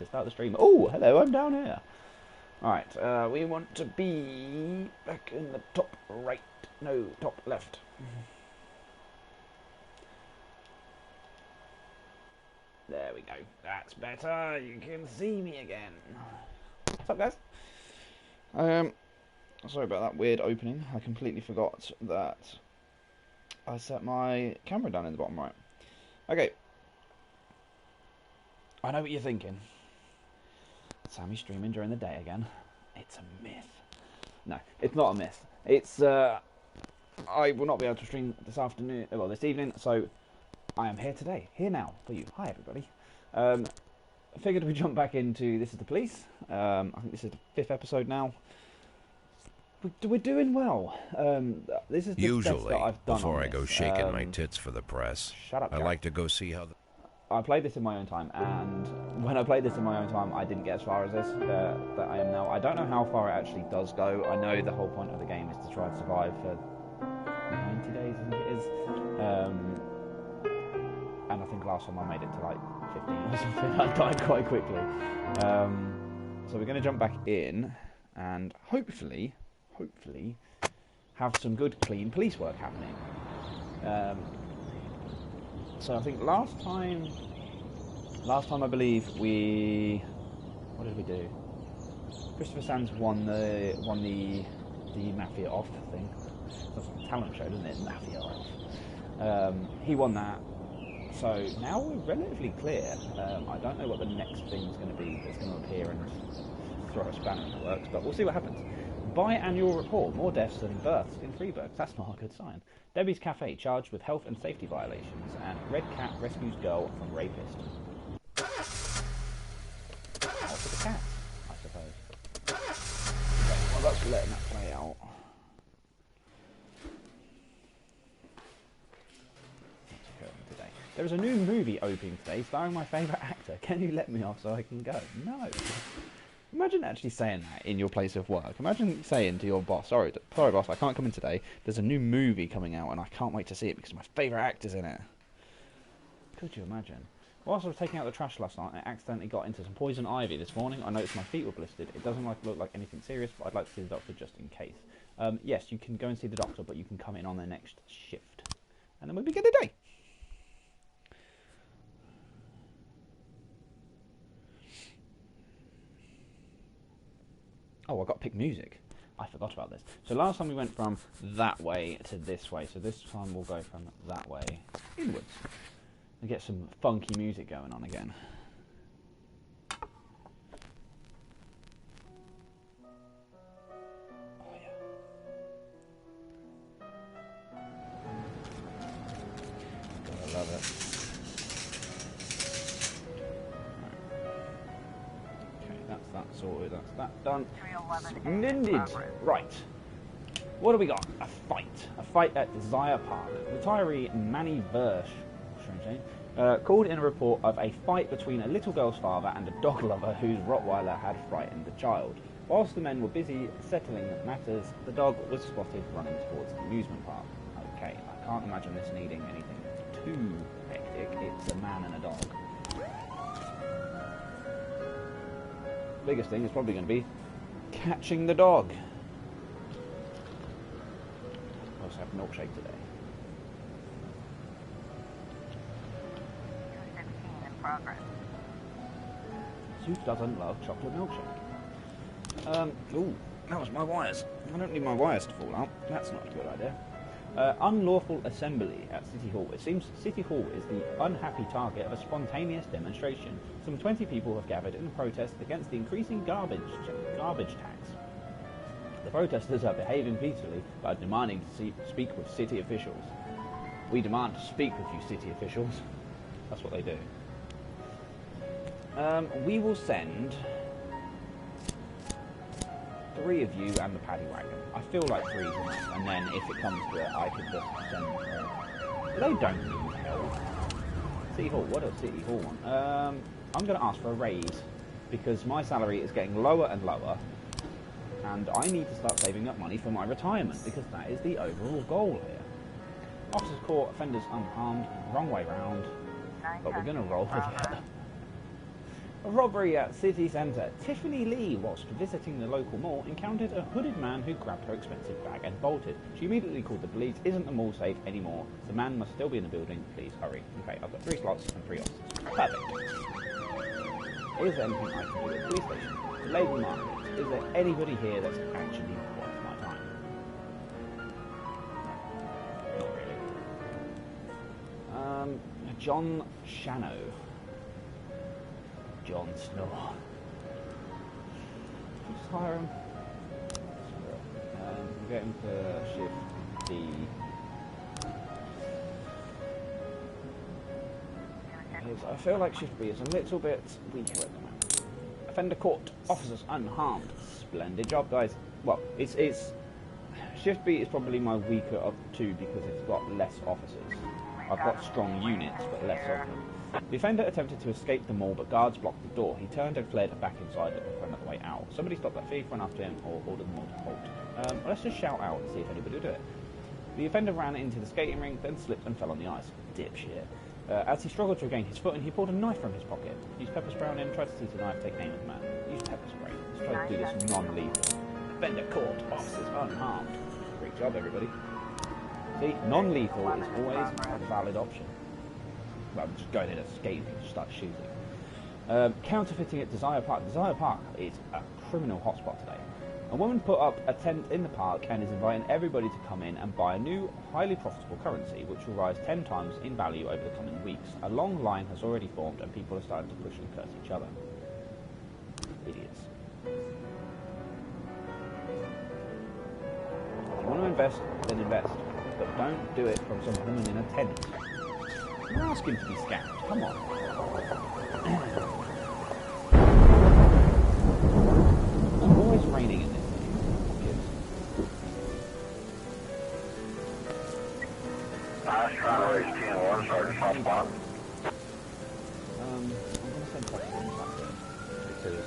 to start the stream. Oh, hello, I'm down here. Alright, we want to be back in the top right. No, top left. There we go. That's better. You can see me again. What's up, guys? Sorry about that weird opening. I completely forgot that I set my camera down in the bottom right. Okay. I know what you're thinking. Sammy streaming during the day again. It's a myth. No, it's not a myth. It's, I will not be able to stream this afternoon, well, this evening, so I am here today. Here now, for you. Hi, everybody. I figured we jump back into This Is the Police. I think this is the 5th episode now. We're doing well. This is the Usually, best that I've done before on I go this. shaking my tits for the press, Shut up, I Jack. like to go see how... I played this in my own time, and when I played this in my own time, I didn't get as far as this that I am now. I don't know how far it actually does go. I know the whole point of the game is to try and survive for 90 days, I think it is. And I think last time I made it to like 15 or something. I died quite quickly. So we're going to jump back in and hopefully have some good, clean police work happening. So I think last time I believe what did we do? Christopher Sands won the Mafia Off thing. That's like a talent show, doesn't it? Mafia Off. He won that. So now we're relatively clear. I don't know what the next thing's going to be that's going to appear and throw a spanner in the works, but we'll see what happens. Biannual report, more deaths than births in Freeburg. That's not a good sign. Debbie's Cafe charged with health and safety violations, and Red Cat rescues girl from rapist. Oh, for the cat, I suppose. Okay, well, that's letting that play out. What's occurring today? There is a new movie opening today starring my favourite actor. Can you let me off so I can go? No. Imagine actually saying that in your place of work. Imagine saying to your boss, sorry boss, I can't come in today. There's a new movie coming out and I can't wait to see it because my favourite actor's in it. Could you imagine? Whilst I was taking out the trash last night, I accidentally got into some poison ivy this morning. I noticed my feet were blistered. It doesn't look like anything serious, but I'd like to see the doctor just in case. Yes, you can go and see the doctor, but you can come in on their next shift. And then we'll begin the day. Oh, I got to pick music. I forgot about this. So last time we went from that way to this way. So this time we'll go from that way inwards. And get some funky music going on again. Oh yeah. Gotta love it. That sorted, that's that done. Splendid. Right. What do we got? A fight at Desire Park. Retiree Manny Versh, called in a report of a fight between a little girl's father and a dog lover whose Rottweiler had frightened the child. Whilst the men were busy settling matters, the dog was spotted running towards the amusement park. Okay, I can't imagine this needing anything too hectic. It's a man and a dog. Biggest thing is probably going to be catching the dog. I also have milkshake today. 216 in progress. Who doesn't love chocolate milkshake? Ooh, that was my wires. I don't need my wires to fall out. That's not a good idea. Unlawful assembly at City Hall. It seems City Hall is the unhappy target of a spontaneous demonstration. Some 20 people have gathered in protest against the increasing garbage tax. The protesters are behaving peacefully by demanding to speak with city officials. We demand to speak with you, city officials. That's what they do. We will send 3 of you and the paddy wagon. I feel like 3 is enough, and then if it comes to it, I could just send them. They don't need help. City Hall, what does City Hall want? I'm going to ask for a raise, because my salary is getting lower and lower, and I need to start saving up money for my retirement, because that is the overall goal here. Officers caught offenders unharmed, wrong way round, but we're going to roll with it. A robbery at city centre. Tiffany Lee, whilst visiting the local mall, encountered a hooded man who grabbed her expensive bag and bolted. She immediately called the police. Isn't the mall safe anymore? The man must still be in the building. Please hurry. Okay, I've got 3 slots and 3 officers. Perfect. Is there anything I can do at the police station? The Labour Market. Is there anybody here that's actually worth my time? Not really. John Shano. John Snow. Just hire him. We'll get him to shift D. I feel like shift B is a little bit weaker at the moment. Offender caught. Officers unharmed. Splendid job, guys. Well, it's shift B is probably my weaker of 2 because it's got less officers. I've got strong units, but less of them. The offender attempted to escape the mall, but guards blocked the door. He turned and fled back inside looking for another way out. Somebody stopped that thief, ran after him, or ordered the mall to halt. Let's just shout out and see if anybody will do it. The offender ran into the skating rink, then slipped and fell on the ice. Dipshit. As he struggled to regain his footing, he pulled a knife from his pocket. Used pepper spray on him, tried to seize the knife, take aim at the man. Use pepper spray. Let's try to do this non-lethal. Offender caught. Officers unharmed. Great job, everybody. See, non-lethal is always a valid option. Well, just go ahead and skate and start shooting. Counterfeiting at Desire Park. Desire Park is a criminal hotspot today. A woman put up a tent in the park and is inviting everybody to come in and buy a new, highly profitable currency, which will rise 10 times in value over the coming weeks. A long line has already formed and people are starting to push and curse each other. Idiots. If you want to invest, then invest. But don't do it from some woman in a tent. You're asking to be scammed. Come on. It's always raining in this thing. Trying to raise 10-1, Sergeant Hotspot. I'm going to send Preston back there because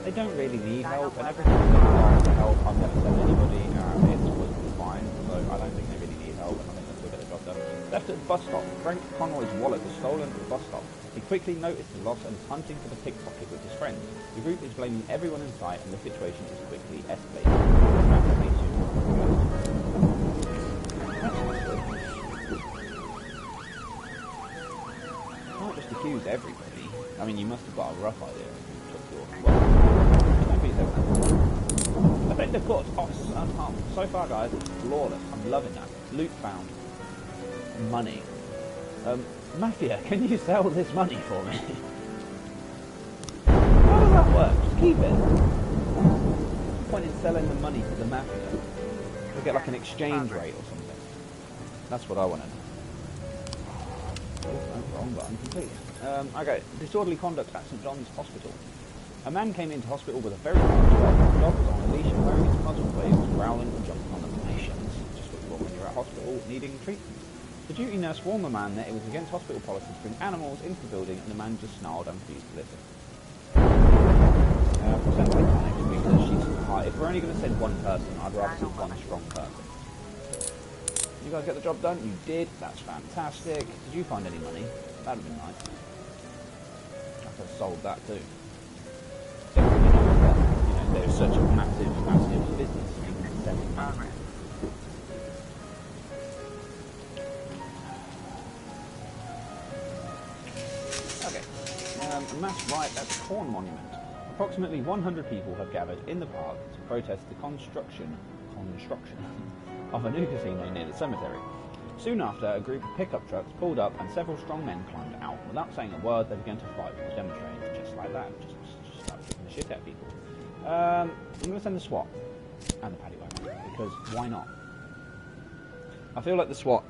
they don't really need help, and every time they ask for help, I'm going to send anybody, it's working fine, so I don't think they really need help, and I think they'll still get the job done. Left at the bus stop, Frank Conroy's wallet was stolen at the bus stop. He quickly noticed the loss and is hunting for the pickpocket with his friends. The group is blaming everyone in sight, and the situation is quickly escalating. Can't just accuse everybody. I mean, you must have got a rough idea. Offender caught. Officers unharmed. So far, guys, flawless. I'm loving that. Loot found. Money. Mafia, can you sell this money for me? How does that work? Just keep it. What's the point in selling the money to the Mafia? We get like an exchange rate or something. That's what I want to know. Oh, wrong button completely. Okay, disorderly conduct at St John's Hospital. A man came into hospital with a very large dog. The dog was on a leash and wearing its muzzle blade, was growling and jumping on the patients. Just what you want when you're at hospital needing treatment. The duty nurse warned the man that it was against hospital policy to bring animals into the building, and the man just snarled and refused to listen. Because she's high. If we're only going to send one person, I'd rather send one strong person. You guys get the job done? You did. That's fantastic. Did you find any money? That would have been nice. I could have sold that too. So, there's such a massive business in sending money. Okay. A mass riot at the Corn Monument. Approximately 100 people have gathered in the park to protest the construction of a new casino near the cemetery. Soon after, a group of pickup trucks pulled up and several strong men climbed out. Without saying a word, they began to fight with the demonstrators, just like that. Just start kicking the shit out of people. I'm going to send the SWAT and the paddy wagon, because why not? I feel like the SWAT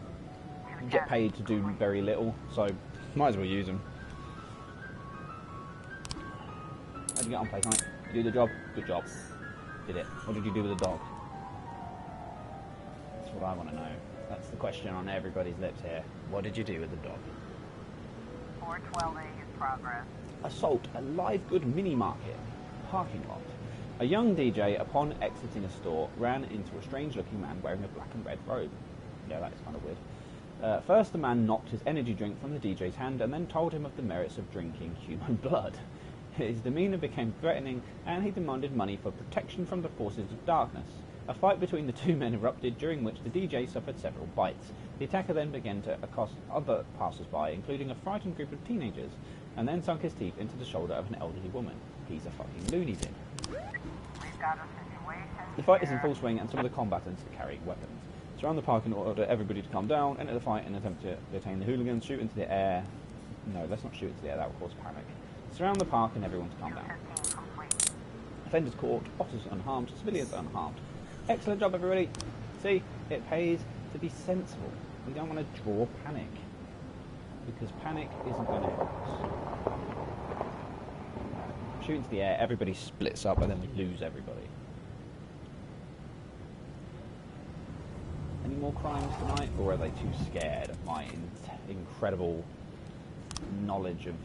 get paid to do very little, so might as well use them. How'd you get on, play tonight? You do the job? Good job. Did it. What did you do with the dog? That's what I want to know. That's the question on everybody's lips here. What did you do with the dog? 412A in progress. Assault a live good mini market parking lot. A young DJ, upon exiting a store, ran into a strange-looking man wearing a black and red robe. Yeah, that is kind of weird. First, the man knocked his energy drink from the DJ's hand and then told him of the merits of drinking human blood. His demeanour became threatening, and he demanded money for protection from the forces of darkness. A fight between the two men erupted, during which the DJ suffered several bites. The attacker then began to accost other passers-by, including a frightened group of teenagers, and then sunk his teeth into the shoulder of an elderly woman. He's a fucking loony bin. We've got a situation. The fight is in full swing, and some of the combatants are carrying weapons. Surround the park and order everybody to calm down, enter the fight in an attempt to detain the hooligans, shoot into the air. No, let's not shoot into the air, that will cause panic. Surround the park and everyone to calm down. 15 complete. Offenders caught, officers unharmed, civilians unharmed. Excellent job, everybody. See, it pays to be sensible. We don't want to draw panic, because panic isn't going to help us. Shoot into the air, everybody splits up, and then we lose everybody. Any more crimes tonight, or are they too scared of my incredible knowledge of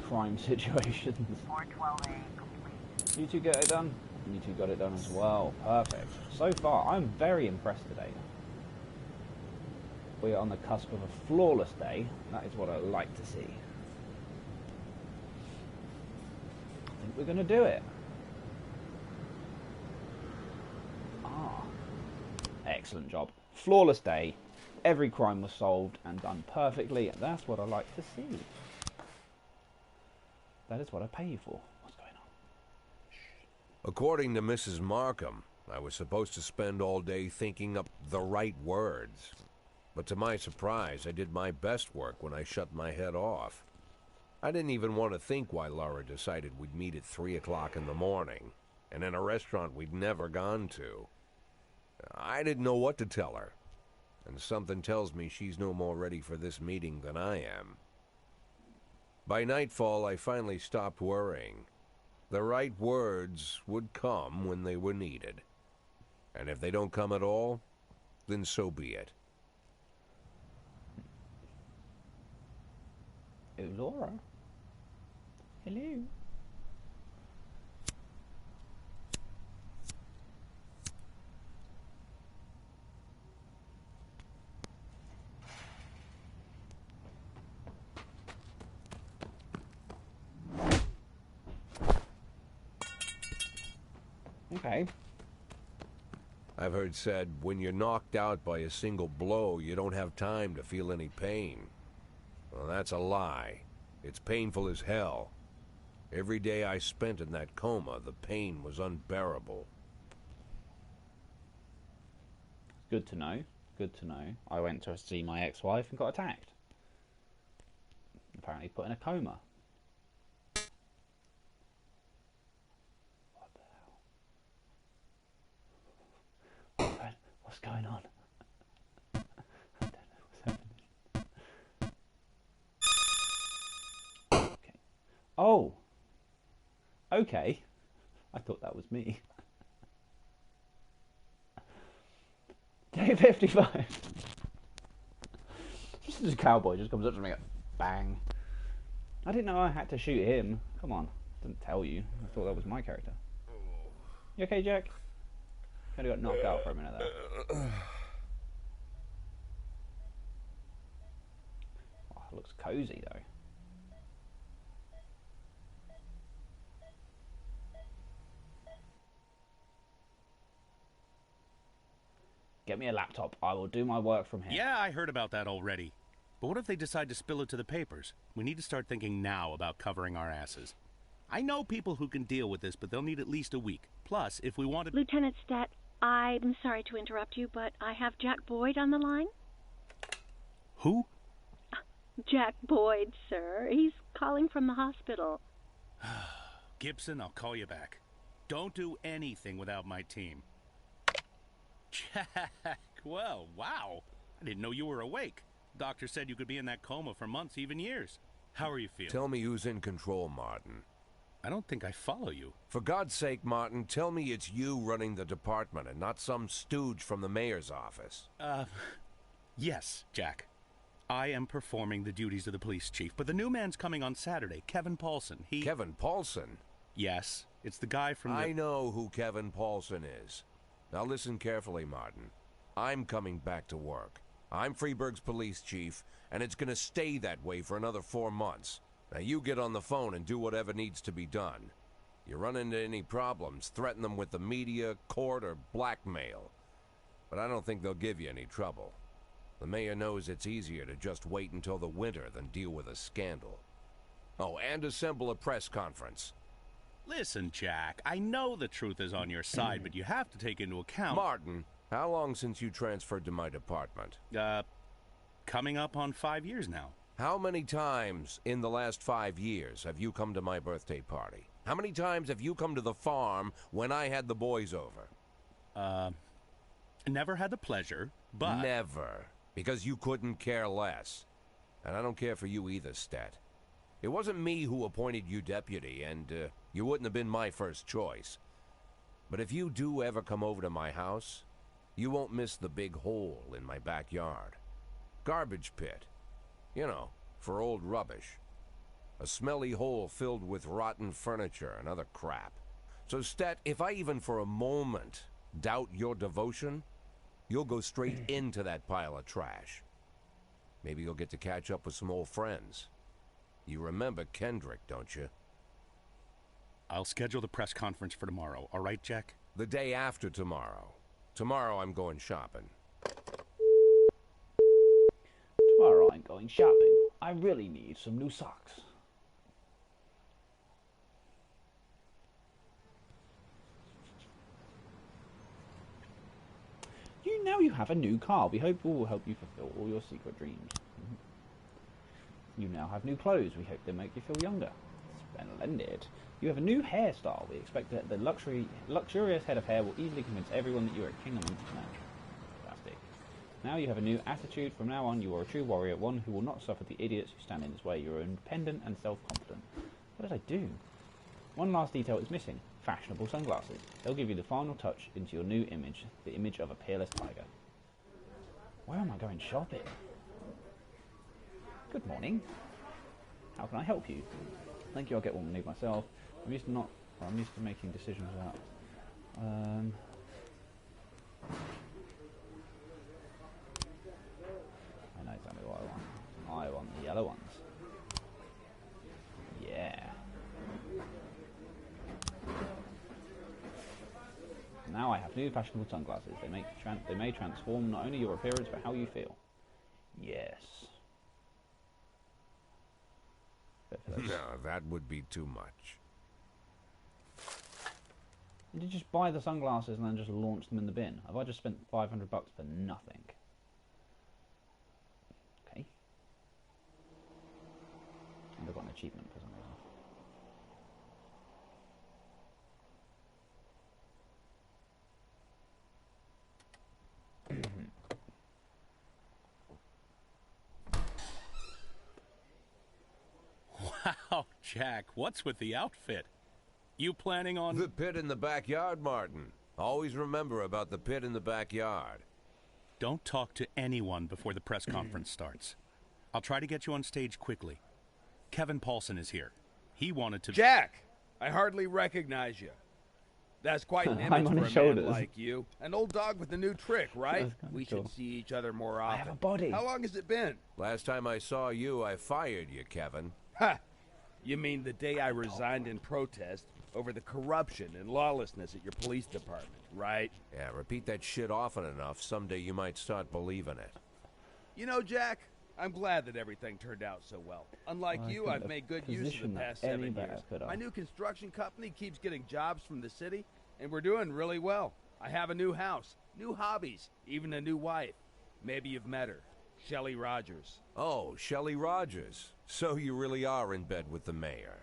crime situations? 412A complete. You two get it done? You two got it done as well. Perfect. So far, I'm very impressed today. We are on the cusp of a flawless day. That is what I like to see. I think we're going to do it. Excellent job. Flawless day. Every crime was solved and done perfectly. That's what I like to see. That is what I pay you for. What's going on? According to Mrs. Markham, I was supposed to spend all day thinking up the right words. But to my surprise, I did my best work when I shut my head off. I didn't even want to think why Laura decided we'd meet at 3 o'clock in the morning, and in a restaurant we'd never gone to. I didn't know what to tell her, and something tells me she's no more ready for this meeting than I am. By nightfall, I finally stopped worrying. The right words would come when they were needed. And if they don't come at all, then so be it. Oh, Laura. Hello. Okay. I've heard said, when you're knocked out by a single blow, you don't have time to feel any pain. Well, that's a lie. It's painful as hell. Every day I spent in that coma, the pain was unbearable. Good to know. Good to know. I went to see my ex-wife and got attacked. Apparently put in a coma. What the hell? What's going on? I don't know what's happening. Okay. Oh! Okay. I thought that was me. Day 55. Just as a cowboy just comes up to me, bang. I didn't know I had to shoot him. Come on, didn't tell you. I thought that was my character. You okay, Jack? Kind of got knocked out for a minute there. Oh, it looks cozy though. Get me a laptop. I will do my work from here. Yeah, I heard about that already. But what if they decide to spill it to the papers? We need to start thinking now about covering our asses. I know people who can deal with this, but they'll need at least a week. Plus, if we want to... Lieutenant Stat, I'm sorry to interrupt you, but I have Jack Boyd on the line. Who? Jack Boyd, sir. He's calling from the hospital. Gibson, I'll call you back. Don't do anything without my team. Jack, well, wow. I didn't know you were awake. Doctor said you could be in that coma for months, even years. How are you feeling? Tell me who's in control, Martin. I don't think I follow you. For God's sake, Martin, tell me it's you running the department and not some stooge from the mayor's office. Yes, Jack. I am performing the duties of the police chief, but the new man's coming on Saturday, Kevin Paulson. Kevin Paulson? Yes, it's the guy from the... I know who Kevin Paulson is. Now listen carefully, Martin. I'm coming back to work. I'm Freeburg's police chief, and it's gonna stay that way for another 4 months. Now you get on the phone and do whatever needs to be done. You run into any problems, threaten them with the media, court, or blackmail. But I don't think they'll give you any trouble. The mayor knows it's easier to just wait until the winter than deal with a scandal. Oh, and assemble a press conference. Listen, Jack, I know the truth is on your side, but you have to take into account... Martin, how long since you transferred to my department? Coming up on 5 years now. How many times in the last 5 years have you come to my birthday party? How many times have you come to the farm when I had the boys over? Never had the pleasure, but... Never. Because you couldn't care less. And I don't care for you either, Stat. It wasn't me who appointed you deputy, and you wouldn't have been my first choice. But if you do ever come over to my house, you won't miss the big hole in my backyard. Garbage pit. You know, for old rubbish. A smelly hole filled with rotten furniture and other crap. So, Stat, if I even for a moment doubt your devotion, you'll go straight into that pile of trash. Maybe you'll get to catch up with some old friends. You remember Kendrick, don't you? I'll schedule the press conference for tomorrow, all right, Jack? The day after tomorrow. Tomorrow I'm going shopping. Tomorrow I'm going shopping. I really need some new socks. Now you have a new car. We hope it will help you fulfill all your secret dreams. You now have new clothes. We hope they make you feel younger. Splendid. You have a new hairstyle. We expect that the luxurious head of hair will easily convince everyone that you are a king amongst men. Fantastic. Now you have a new attitude. From now on, you are a true warrior, one who will not suffer the idiots who stand in his way. You are independent and self-confident. What did I do? One last detail is missing. Fashionable sunglasses. They'll give you the final touch into your new image, the image of a peerless tiger. Where am I going shopping? Good morning. How can I help you? Thank you, I'll get one I need myself. I'm used to making decisions about... I know exactly what I want. I want the yellow ones. Yeah. Now I have new fashionable sunglasses. They may transform not only your appearance, but how you feel. Yes. No, that would be too much. Did you just buy the sunglasses and then just launch them in the bin? Have I just spent $500 for nothing? Okay. And I got an achievement for some reason. Wow, Jack, what's with the outfit? You planning on... The pit in the backyard, Martin. Always remember about the pit in the backyard. Don't talk to anyone before the press conference starts. I'll try to get you on stage quickly. Kevin Paulson is here. He wanted to... Jack! I hardly recognize you. That's quite an image for a man like you. An old dog with a new trick, right? We should see each other more often. I have a body. How long has it been? Last time I saw you, I fired you, Kevin. Ha! You mean the day I resigned in protest over the corruption and lawlessness at your police department, right? Yeah, repeat that shit often enough, someday you might start believing it. You know, Jack, I'm glad that everything turned out so well. Unlike you, I've made good use of the past 7 years. My new construction company keeps getting jobs from the city, and we're doing really well. I have a new house, new hobbies, even a new wife. Maybe you've met her. Shelley Rogers. Oh, Shelley Rogers. So you really are in bed with the mayor.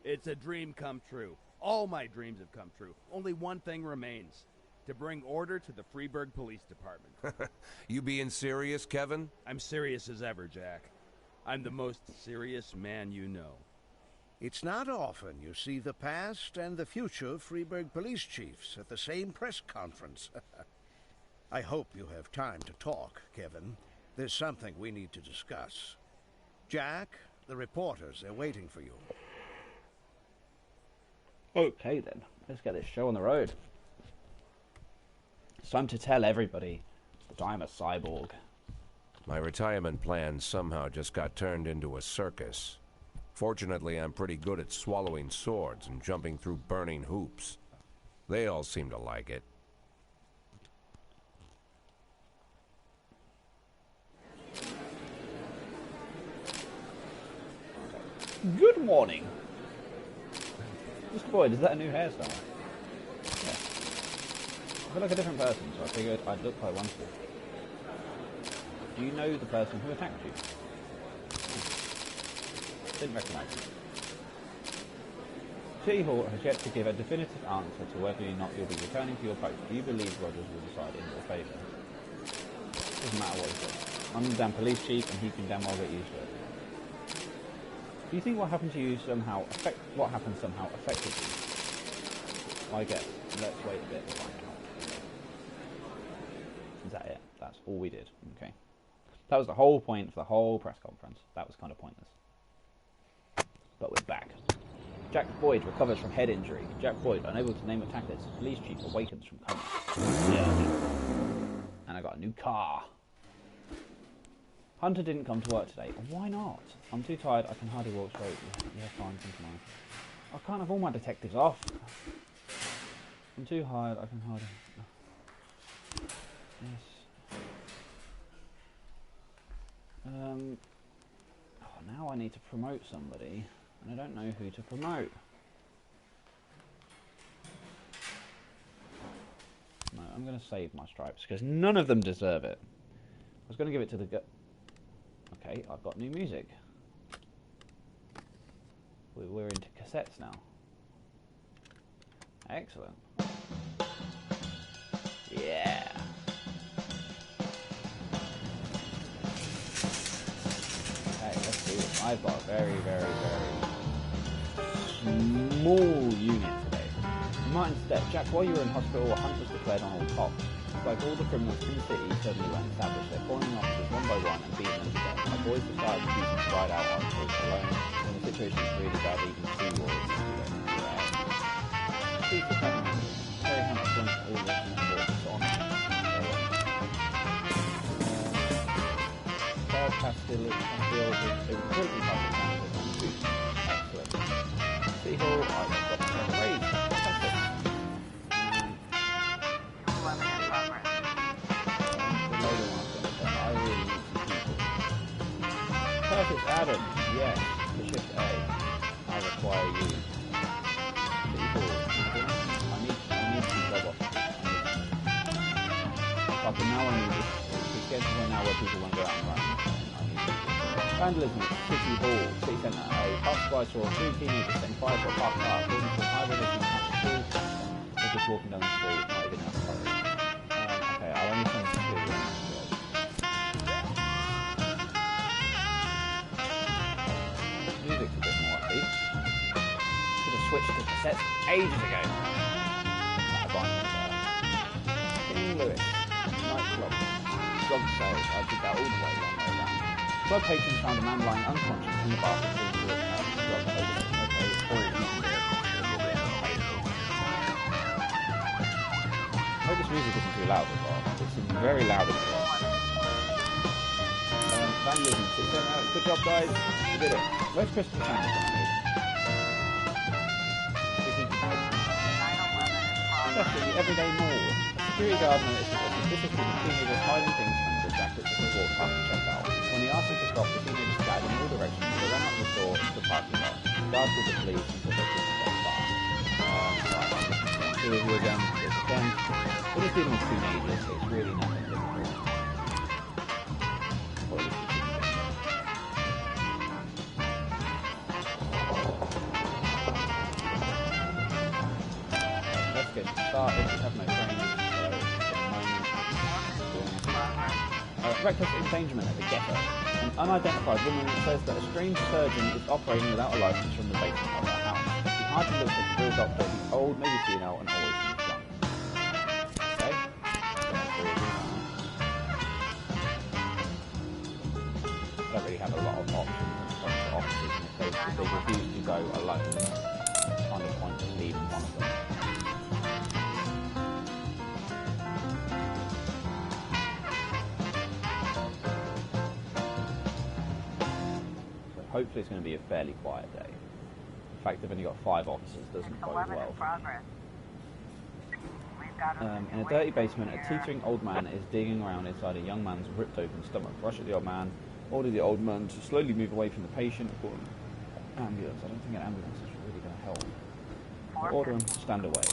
It's a dream come true. All my dreams have come true. Only one thing remains. To bring order to the Freeburg Police Department. You being serious, Kevin? I'm serious as ever, Jack. I'm the most serious man you know. It's not often you see the past and the future Freeburg police chiefs at the same press conference. I hope you have time to talk, Kevin. There's something we need to discuss. Jack, the reporters are waiting for you. Okay then, let's get this show on the road. It's time to tell everybody that I'm a cyborg. My retirement plan somehow just got turned into a circus. Fortunately, I'm pretty good at swallowing swords and jumping through burning hoops. They all seem to like it. Good morning. Mr. Boyd, is that a new hairstyle? Yeah. I feel like a different person, so I figured I'd look like one too. Do you know the person who attacked you? Didn't recognise him. City Hall has yet to give a definitive answer to whether or not you'll be returning to your post. Do you believe Rogers will decide in your favour? Doesn't matter what he says. I'm the damn police chief, and he can damn well get used to it. Do you think what happened to you somehow affected you? I guess. Let's wait a bit and find out. Is that it? That's all we did. Okay. That was the whole point for the whole press conference. That was kind of pointless. But we're back. Jack Boyd recovers from head injury. Jack Boyd, unable to name attackers. Police chief awakens from coma. Yeah. And I got a new car. Hunter didn't come to work today. Why not? I'm too tired. I can hardly walk straight. Yeah, fine. Come tomorrow. I can't have all my detectives off. I'm too tired. I can hardly... Yes. Now I need to promote somebody, and I don't know who to promote. No, I'm going to save my stripes, because none of them deserve it. I was going to give it to the... Okay, I've got new music. We're into cassettes now. Excellent. Yeah. Okay, let's do this. I've got a very, very, very small unit today. Martin's death. Jack, while you were in hospital, a hunt was declared on all cops. Like all the criminals in the city suddenly went established. They're calling officers one by one and beating them to death. My boys decided to use them to ride out on foot alone. When the situation is really bad, even two wars is too late. Chief of Government, Terry Hunt points all this and reports on. Charles Castile is currently public counsel and food. Excellent. City Hall, I've got a raise. Fantastic. Curtis Adams, yes, the shift A. I require you. People, I need some job offers. But now I need this. It's getting to the point now where people won't go out and run. I need people. Vandalism at City Hall, City Centre A. Passersby saw 3 teenagers setting fire to a parked car. According to a high religion council school, they're just walking down the street, not even enough coverage. Okay, I'll only send 2. Music's a bit more upbeat. Should have switched to cassettes ages ago. King Louis, nightclub, drug sales. I did that all the way long way around. Club patrons found a man lying unconscious in the bathroom with a drug overdose. Okay, all you can do. I hope this music isn't too loud as well. It's very loud as well. Vandalism. Good job, guys. We did it. Where's Christopher Sanders? Especially the everyday mall. Security guard noticed that the suspicious group of teenagers hiding things under the jackets as they walked past the checkout. When he asked them to stop, the teenagers scattered in all directions. They ran out the door to the parking lot. The guards called the police until they couldn't stop fire. Here we again. We're just dealing with teenagers, so it's really nothing difficult. Let's get started. We have no training, so reckless endangerment at the ghetto. An unidentified woman says that a strange surgeon is operating without a license from the basement of her house. He hardly looks like a real doctor. He's old, maybe female, and always seems drunk. Okay? I don't really have a lot of options for officers in this case. If they refuse to go alone, it's kind of pointless leaving one of them. hopefully it's going to be a fairly quiet day. The fact they've only got 5 officers doesn't bode well for me. In a dirty basement, a teetering old man is digging around inside a young man's ripped open stomach. Rush at the old man, order the old man to slowly move away from the patient, call an ambulance. I don't think an ambulance is really going to help. Order him to stand away.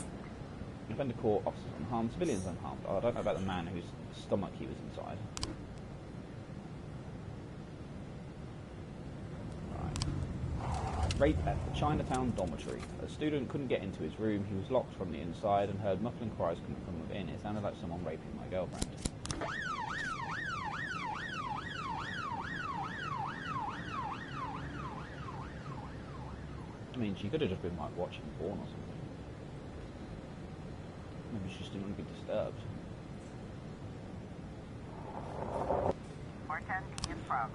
Offender caught, officers unharmed, civilians unharmed. Oh, I don't know about the man whose stomach he was inside. Rape at the Chinatown dormitory. A student couldn't get into his room. He was locked from the inside and heard muffling cries coming from within. It sounded like someone raping my girlfriend. I mean, she could have just been like watching porn or something. Maybe she just didn't want to be disturbed.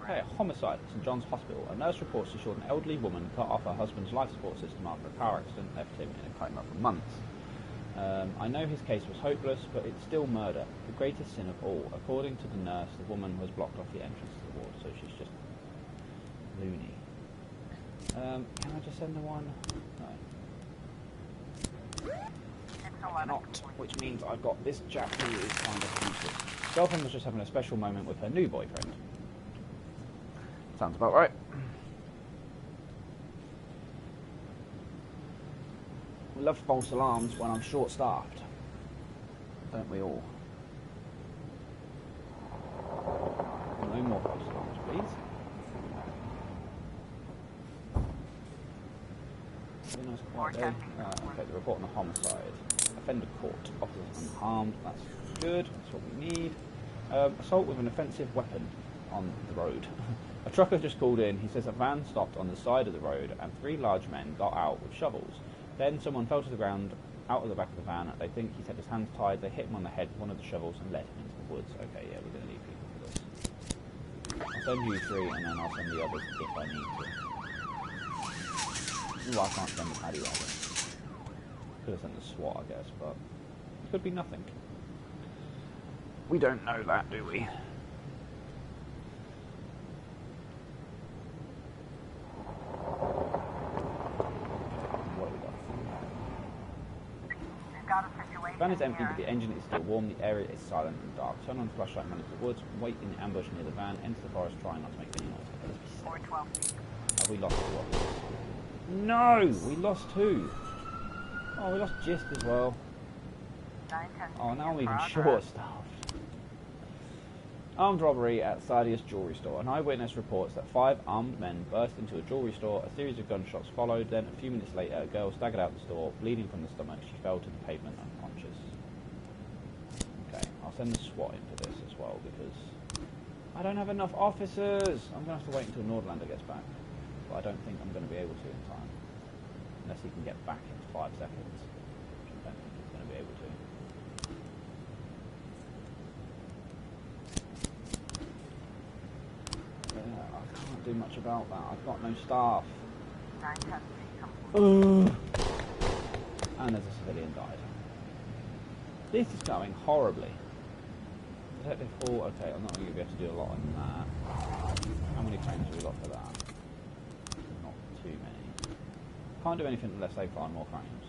Okay, homicide at St John's Hospital. A nurse reports she saw an elderly woman cut off her husband's life support system after a car accident left him in a coma for months. I know his case was hopeless, but it's still murder, the greatest sin of all. According to the nurse, the woman was blocked off the entrance to the ward, so she's just loony. Can I just send the one? No. I cannot, which means I've got this chap who is kind of useless. Girlfriend was just having a special moment with her new boyfriend. Sounds about right. We love false alarms when I'm short-staffed. Don't we all? No more false alarms, please. Really nice quiet day. Okay, the report on the homicide. Offender caught. Officers unharmed. That's good. That's what we need. Assault with an offensive weapon on the road. A trucker just called in. He says a van stopped on the side of the road and 3 large men got out with shovels. Then someone fell to the ground out of the back of the van. They think he's had his hands tied. They hit him on the head with one of the shovels and led him into the woods. Okay, yeah, we're going to need people for this. I'll send you 3 and then I'll send the others if I need to. Ooh, I can't send the paddy wagon. Could have sent the SWAT, I guess, but it could be nothing. We don't know that, do we? What have we got? The van is empty, but the engine is still warm. The area is silent and dark. Turn on the flashlight and run into the woods. Wait in the ambush near the van. Enter the forest, trying not to make any noise. Okay, let's be safe. Have we lost 2 officers? No! We lost 2. Oh, we lost Gist as well. Oh, now I'm even short-staffed. Armed robbery at Sardius jewellery store. An eyewitness reports that 5 armed men burst into a jewellery store. A series of gunshots followed. Then, a few minutes later, a girl staggered out the store, bleeding from the stomach. She fell to the pavement unconscious. Okay, I'll send the SWAT in for this as well, because I don't have enough officers. I'm going to have to wait until Nordlander gets back. But I don't think I'm going to be able to in time. Unless he can get back in 5 seconds. Which I don't think he's going to be able to. I can't do much about that. I've got no staff. And there's a civilian died. This is going horribly. Detective Hall, okay, I'm not going to be able to do a lot on that. How many frames have we got for that? Not too many. Can't do anything unless they find more frames.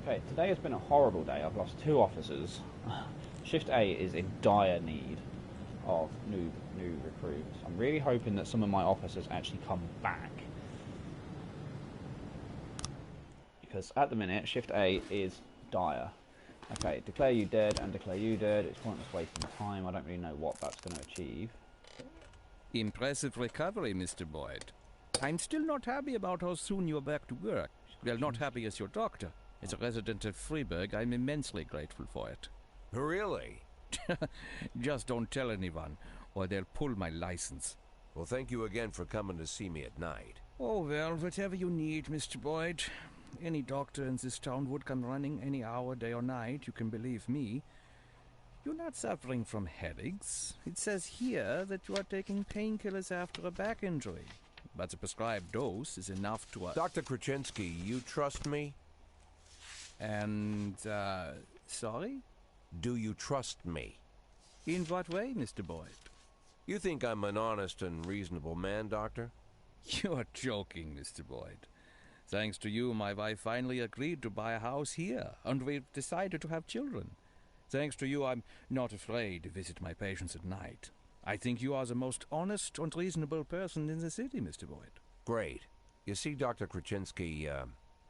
Okay, today has been a horrible day. I've lost 2 officers. Shift A is in dire need of new recruits. I'm really hoping that some of my officers actually come back. Because at the minute, Shift A is dire. Okay, declare you dead and declare you dead. It's pointless wasting time. I don't really know what that's going to achieve. Impressive recovery, Mr. Boyd. I'm still not happy about how soon you're back to work. Well, not happy as your doctor. As a resident of Freiburg, I'm immensely grateful for it. Really? Just don't tell anyone, or they'll pull my license. Well, thank you again for coming to see me at night. Oh, well, whatever you need, Mr. Boyd. Any doctor in this town would come running any hour, day or night, you can believe me. You're not suffering from headaches. It says here that you are taking painkillers after a back injury. But the prescribed dose is enough to... Dr. Kraczynski, you trust me? And, sorry? Do you trust me? In what way, Mr. Boyd? You think I'm an honest and reasonable man, Doctor? You're joking, Mr. Boyd. Thanks to you, my wife finally agreed to buy a house here, and we've decided to have children. Thanks to you, I'm not afraid to visit my patients at night. I think you are the most honest and reasonable person in the city, Mr. Boyd. Great. You see, Dr. Kraczynski,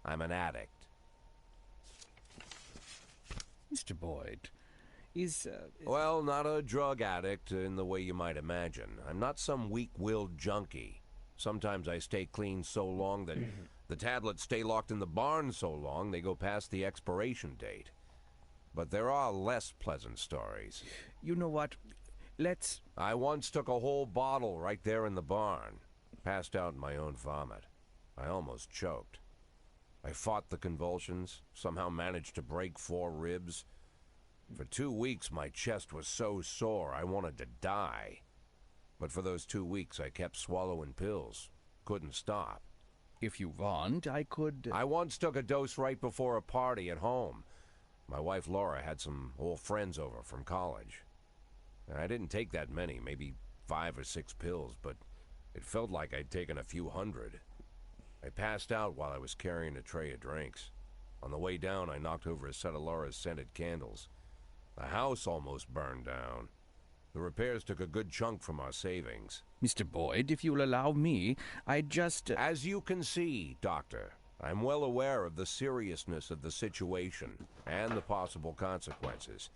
I'm an addict. Mr. Boyd, is... Well, not a drug addict in the way you might imagine. I'm not some weak-willed junkie. Sometimes I stay clean so long that the tablets stay locked in the barn so long they go past the expiration date. But there are less pleasant stories. You know what? Let's... I once took a whole bottle right there in the barn. Passed out in my own vomit. I almost choked. I fought the convulsions, somehow managed to break 4 ribs. For 2 weeks, my chest was so sore I wanted to die. But for those 2 weeks, I kept swallowing pills. Couldn't stop. If you want, I could... I once took a dose right before a party at home. My wife Laura had some old friends over from college. I didn't take that many, maybe 5 or 6 pills, but it felt like I'd taken a few hundred. I passed out while I was carrying a tray of drinks. On the way down, I knocked over a set of Laura's scented candles. The house almost burned down. The repairs took a good chunk from our savings. Mr. Boyd, if you'll allow me, I just... As you can see, Doctor, I'm well aware of the seriousness of the situation and the possible consequences.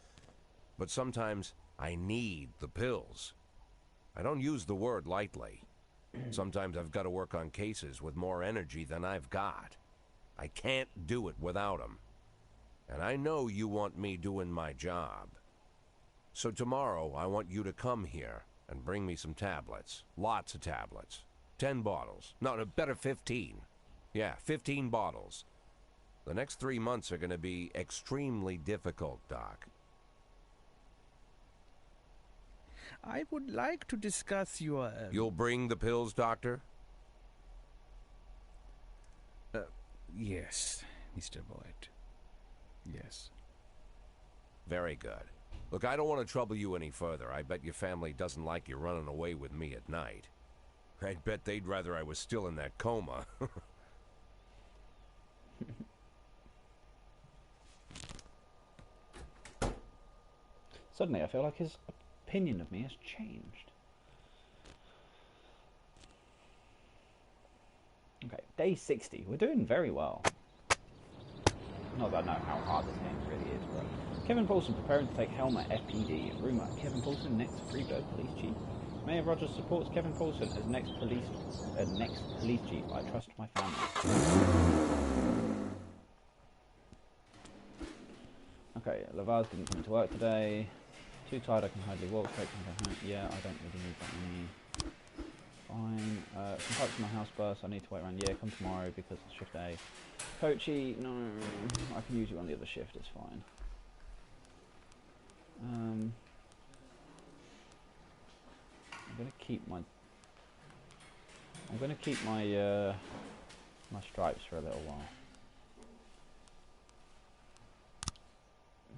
But sometimes I need the pills. I don't use the word lightly. Sometimes I've got to work on cases with more energy than I've got. I can't do it without them. And I know you want me doing my job. So tomorrow I want you to come here and bring me some tablets. Lots of tablets. 10 bottles. No, better 15. Yeah, 15 bottles. The next 3 months are going to be extremely difficult, Doc. I would like to discuss your... You'll bring the pills, Doctor? Yes, Mr. Boyd. Yes. Very good. Look, I don't want to trouble you any further. I bet your family doesn't like you running away with me at night. I'd bet they'd rather I was still in that coma. Suddenly, I feel like his opinion of me has changed. Okay, day 60. We're doing very well. Not that I know how hard this game really is, but... Kevin Paulson preparing to take helm at FPD. Rumour, Kevin Paulson, next Freeburg Police Chief. Mayor Rogers supports Kevin Paulson as next police chief. I trust my family. Okay, Lavaz didn't come to work today. Too tired, I can hardly walk. Straight from the yeah, I don't really need that many. Fine. Some parts of my house burst. I need to wait around. Yeah, come tomorrow because it's shift A. Coachy, no, I can use you on the other shift. It's fine. I'm gonna keep my my stripes for a little while.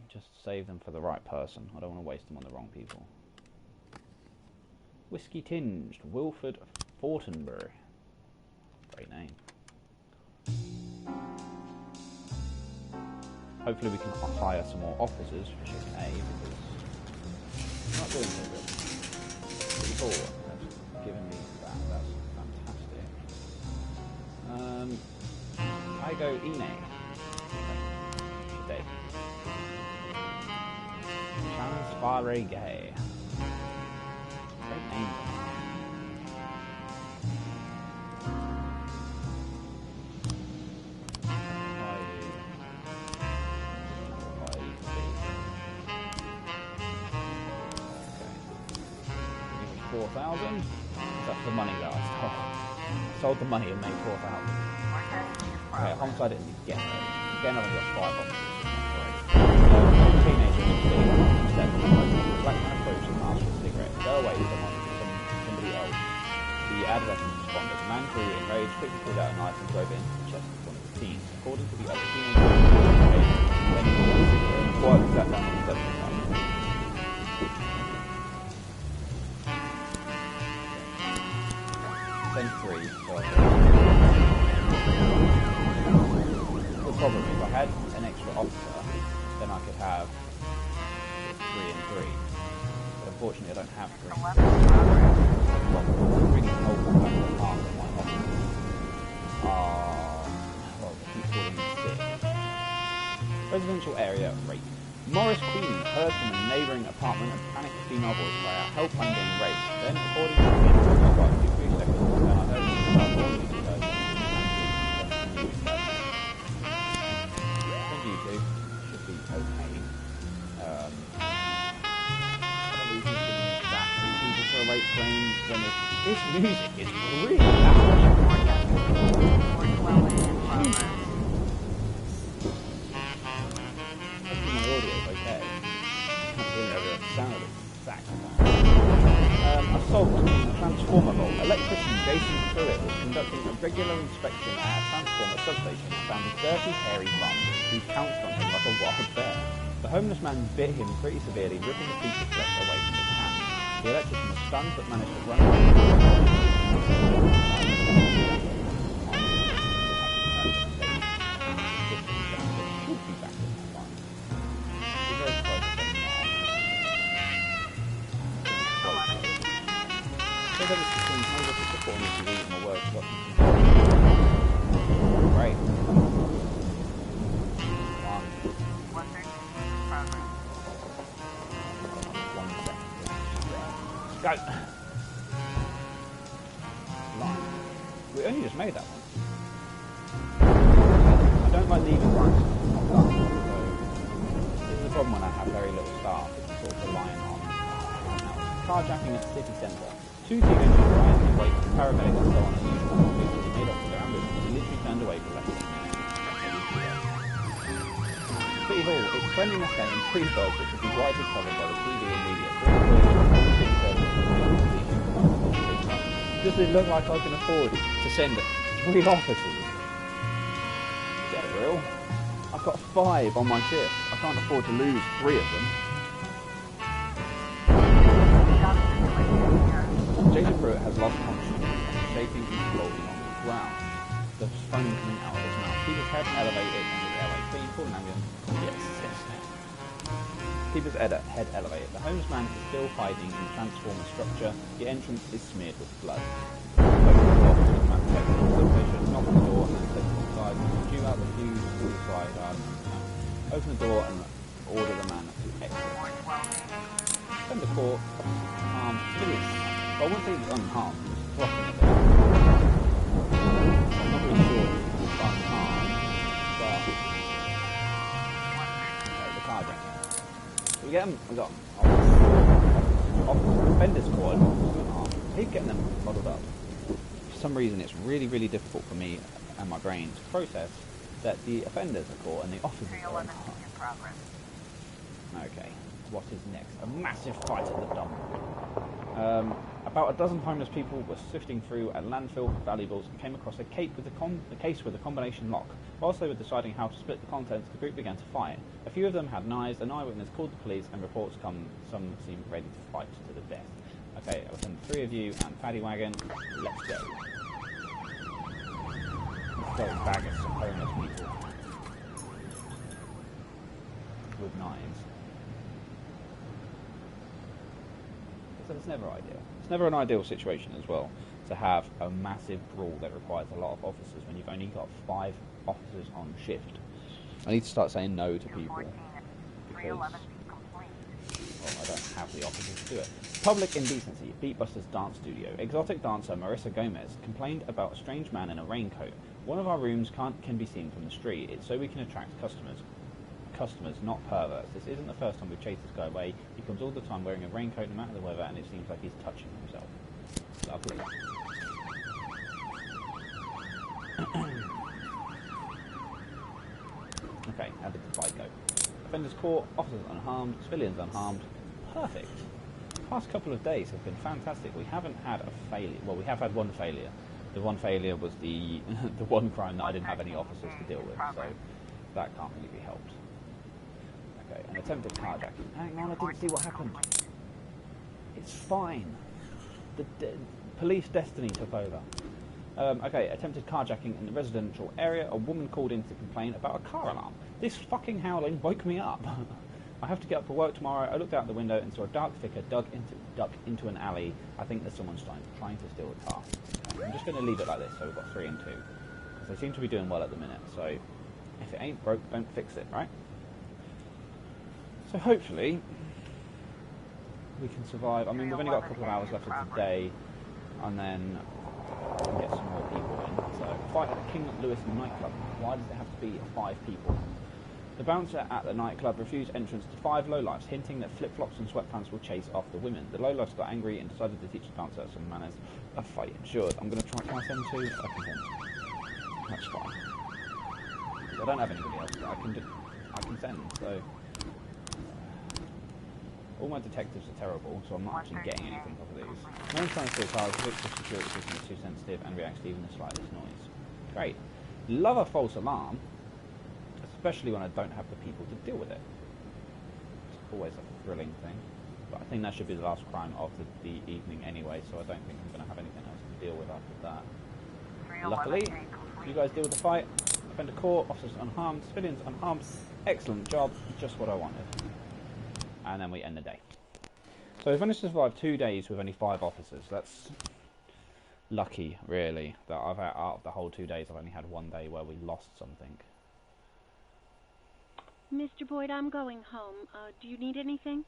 Just save them for the right person. I don't want to waste them on the wrong people. Whiskey Tinged, Wilford Fortenbury. Great name. Hopefully we can hire some more officers for shift A because I'm not doing so good. 34 has given me that. That's fantastic. I go Ine. She's dead. Transfare Gay. Great name. That's the money that I stole. Sold the money and made 4,000. Okay, homicide didn't get it. Again, I've only got 5 officers. Teenagers black man approaches and asks for a cigarette. Go away, somebody else. The adolescent responded. The man grew enraged, quickly pulled out a knife and drove it into the chest of one of the teens. According to the other teenagers, when he was a cigarette, quietly sat down on the steps of the residential area rape. Morris Queen heard from a neighbouring apartment a panicked female voice cry out, "Help, I'm being raped." Then, according to him, took my wife 2-3 seconds, then I heard him start rolling into her and police. I think you two should be okay. People for a rape claim when this music is really assault in a transformer vault. Electrician Jason Pruitt was conducting a regular inspection at a transformer substation and found a dirty, hairy bum who pounced on him like a wild bear. The homeless man bit him pretty severely, ripping the piece of flesh away from his hand. The electrician was stunned but managed to run away. Right. Go. Line. We only just made that one. I don't like leaving lines not done, so this is the problem when I have very little staff. It's sort of relying on carjacking at the city centre. Two teenagers riding in wait for paramedics and so on and used to made off with their ambulance. He literally turned away for less than a minute. City Hall, its cleanliness day and pre-buzz, which will be widely covered by the TV and media. Does it look like I can afford to send 3 officers? Get it real? I've got 5 on my shift. I can't afford to lose 3 of them. Jason Pruitt has lost consciousness and shaking and floating on the ground. The foam coming out of his mouth. Keep his head elevated and his airway clean. Call an ambulance. Yes. Keep his head elevated. The homeless man is still hiding in the transformer structure. The entrance is smeared with blood. Open the door to the man protected the substation. Knock on the door and then step inside. Due out the fuse to the side. Open the door and order the man to exit. Send the court. Civilians. I wouldn't say he's unharmed, he was thrusting a bit. I'm not really sure if he was unharmed, but... Okay, the car jacking. So we get him, we got offenders squad, unharmed. I keep getting them muddled up. For some reason it's really, really difficult for me and my brain to process that the offenders are caught and the officers are unharmed. Okay, what is next? A massive fight at the dump. About a dozen homeless people were sifting through a landfill of valuables and came across a case with a combination lock. Whilst they were deciding how to split the contents, the group began to fight. A few of them had knives, an eyewitness called the police, and reports come. Some seemed ready to fight to the death. Okay, I'll send 3 of you and Paddy Wagon. Let's go. Let's go bag of some homeless people with knives. So it's never ideal. It's never an ideal situation as well to have a massive brawl that requires a lot of officers when you've only got 5 officers on shift. I need to start saying no to people because I don't have the officers to do it. Public indecency. Beatbusters Dance Studio. Exotic dancer Marissa Gomez complained about a strange man in a raincoat. One of our rooms can be seen from the street. It's so we can attract customers, not perverts. This isn't the first time we've chased this guy away. He comes all the time wearing a raincoat no matter the weather, and it seems like he's touching himself. Lovely. Okay, how did the fight go? Offenders caught, officers unharmed, civilians unharmed. Perfect. The past couple of days have been fantastic. We haven't had a failure. Well, we have had one failure. The one failure was the the one crime that I didn't have any officers to deal with, so that can't really be helped. Okay, an attempted carjacking. Hang on, I didn't see what happened. It's fine. The police destiny took over. Okay, attempted carjacking in the residential area. A woman called in to complain about a car alarm. This fucking howling woke me up. I have to get up for work tomorrow. I looked out the window and saw a dark figure duck into an alley. I think there's someone trying to steal a car. Okay, I'm just going to leave it like this, so we've got 3 and 2. Because they seem to be doing well at the minute, so if it ain't broke, don't fix it, right? So hopefully we can survive. I mean, we've only got a couple of hours left of today, and then we can get some more people in. So, fight at the King Louis nightclub. Why does it have to be 5 people? The bouncer at the nightclub refused entrance to 5 lowlifes, hinting that flip-flops and sweatpants will chase after women. The lowlifes got angry and decided to teach the bouncer some manners. A fight ensured. I'm going to try and send 2. I can. That's fine. I don't have anybody else that I can send, so... all my detectives are terrible, so I'm not actually getting anything off of these. No one's trying to steal cars, the victim's security system is too sensitive and reacts to even the slightest noise. Great. Love a false alarm, especially when I don't have the people to deal with it. It's always a thrilling thing. But I think that should be the last crime of the evening anyway, so I don't think I'm going to have anything else to deal with after that. Luckily, you guys deal with the fight. Offender caught, officers unharmed, civilians unharmed. Excellent job, just what I wanted. And then we end the day. So we've managed to survive 2 days with only 5 officers. That's lucky, really, that I've out of the whole 2 days, I've only had 1 day where we lost something. Mr. Boyd, I'm going home. Do you need anything?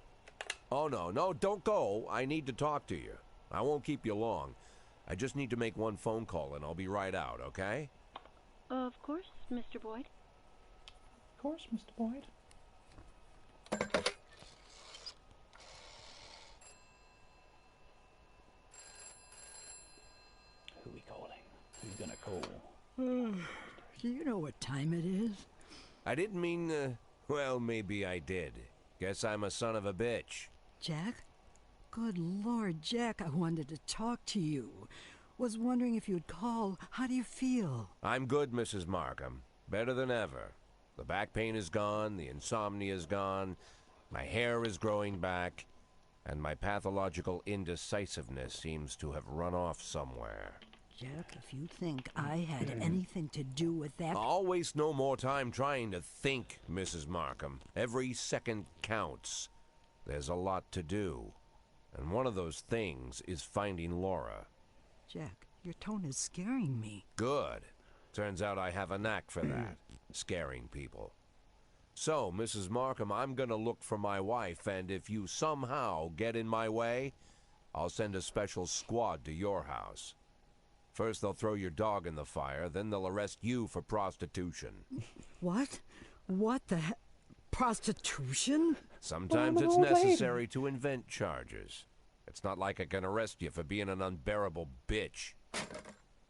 Oh, no, don't go. I need to talk to you. I won't keep you long. I just need to make 1 phone call and I'll be right out, okay? Of course, Mr. Boyd. Of course, Mr. Boyd. Who are we calling? Who's gonna call? Do you know what time it is? I didn't mean, well, maybe I did. Guess I'm a son of a bitch. Jack? Good Lord, Jack, I wanted to talk to you. Was wondering if you'd call. How do you feel? I'm good, Mrs. Markham. Better than ever. The back pain is gone, the insomnia is gone, my hair is growing back, and my pathological indecisiveness seems to have run off somewhere. Jack, if you think I had anything to do with that... I'll waste no more time trying to think, Mrs. Markham. Every second counts. There's a lot to do. And one of those things is finding Laura. Jack, your tone is scaring me. Good. Turns out I have a knack for that. Scaring people. So, Mrs. Markham, I'm gonna look for my wife, and if you somehow get in my way, I'll send a special squad to your house. First they'll throw your dog in the fire, then they'll arrest you for prostitution. What? What the heck? Prostitution? Sometimes it's necessary to invent charges. It's not like I can arrest you for being an unbearable bitch.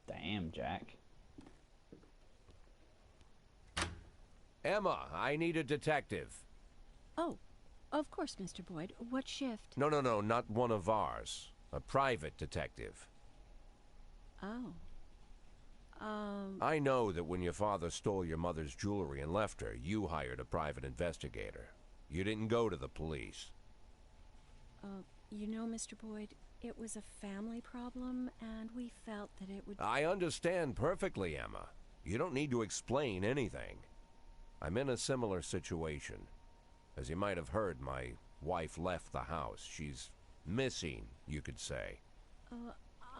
Damn, Jack. Emma, I need a detective. Oh, of course, Mr. Boyd. What shift? No, not one of ours. A private detective. Oh. I know that when your father stole your mother's jewelry and left her, you hired a private investigator. You didn't go to the police. You know, Mr. Boyd, it was a family problem, and we felt that it would... I understand perfectly, Emma. You don't need to explain anything. I'm in a similar situation. As you might have heard, my wife left the house. She's missing, you could say.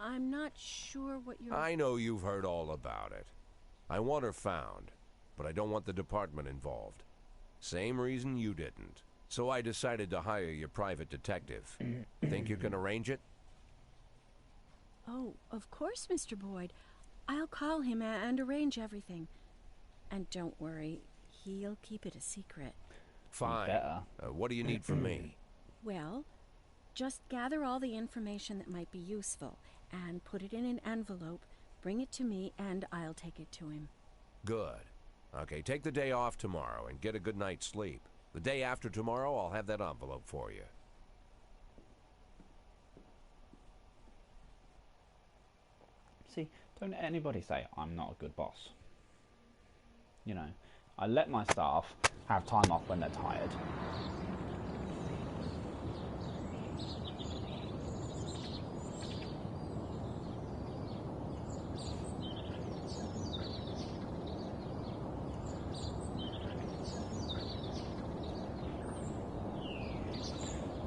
I'm not sure what you're... I know you've heard all about it. I want her found, but I don't want the department involved. Same reason you didn't. So I decided to hire your private detective. Think you can arrange it? Oh, of course, Mr. Boyd. I'll call him and arrange everything. And don't worry, he'll keep it a secret. Fine. What do you need from me? Well, just gather all the information that might be useful and put it in an envelope, bring it to me, and I'll take it to him. Good. Okay, take the day off tomorrow and get a good night's sleep. The day after tomorrow, I'll have that envelope for you. See, don't anybody say I'm not a good boss. You know, I let my staff have time off when they're tired.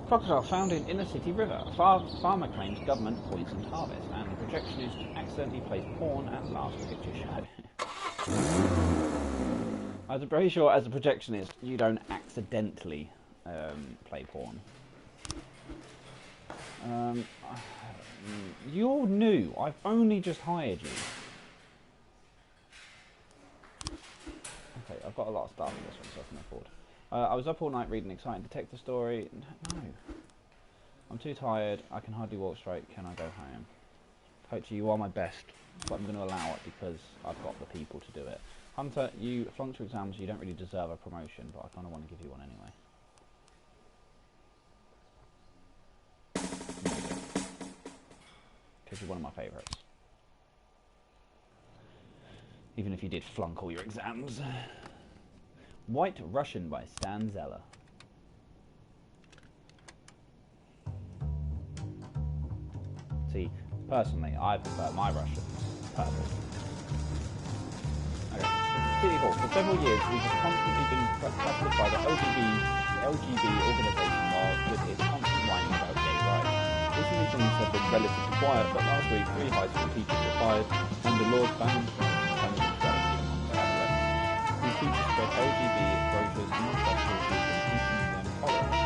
Crocodile found in inner city river. Farmer claims government poisoned harvest, and the projectionist accidentally plays porn at last picture show. I'm pretty sure as a projectionist you don't accidentally play porn. You're new. I've only just hired you. Okay, I've got a lot of stuff in this one, so I can afford. I was up all night reading an exciting detective story. No. I'm too tired. I can hardly walk straight. Can I go home? Coach, you are my best, but I'm going to allow it because I've got the people to do it. Hunter, you flunked your exams. You don't really deserve a promotion, but I kind of want to give you one anyway. Because you're one of my favourites. Even if you did flunk all your exams. White Russian by Stan Zeller. See, personally, I prefer my Russian purple. Okay. City Hall. For several years, we have constantly been trusted by the LGB organisation with its constant whining about gay rights. Recently, things have been relatively quiet, but last week, 3 high school teachers were fired under laws banning homosexuality among their adolescents. These teachers spread LGBT brochures among their schools and teaching them tolerance.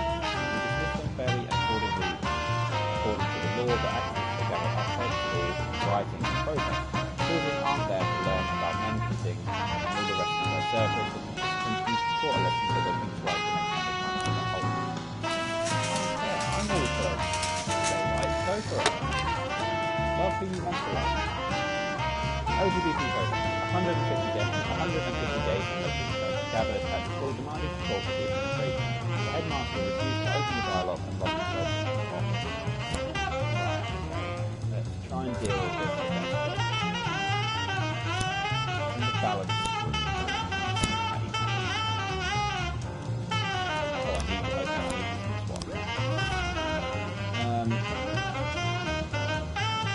We dismissed them fairly and according to the law, but activists are gathered outside schools, rioting and protest. Children aren't there to learn about men kissing and all the rest of their circles, but participants use taught a lesson so they'll think twice the next time they come to the whole. Yeah, I'm always for gay rights. Go for it. Love who you want to love. LGBT protest. 150 gays and lesbians gathered at the school demanding to talk with the administration. The headmaster refused to open the dialogue and locked himself in the office. Right, okay. Let's try and deal with this eventually. And the balance is good. Oh, I need to open this one.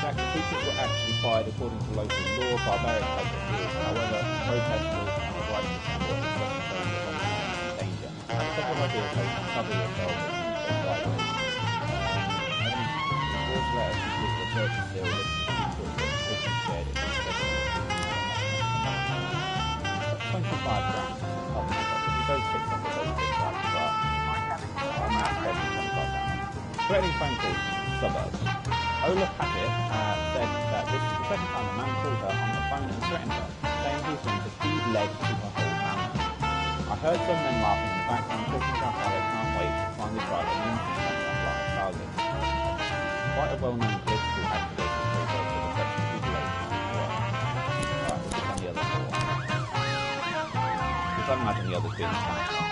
Jack, the teachers were actually fired according to local law. Barbaric has appealed. However, protesters and the right to assemble and express themselves are in danger. I have a couple of ideas how you can cover yourself and keep them sideways. Force letters complete research and still listen to people that could be shared in this schedule. 25 grand. We don't fix up with those things up, but I'm not spending 25 grand. Threatening phone calls from suburbs. Ola Paget said that this is the second time a man called her on the phone and threatened her, saying he's going to feed legs to her whole family. I heard some men laughing in the background, talking about how they can't wait to finally try their names and stand up like targets. Quite a well-known political activist who plays for the section of feed legs to work. Right, we'll pick on the other four. Because I imagine the others being attacked.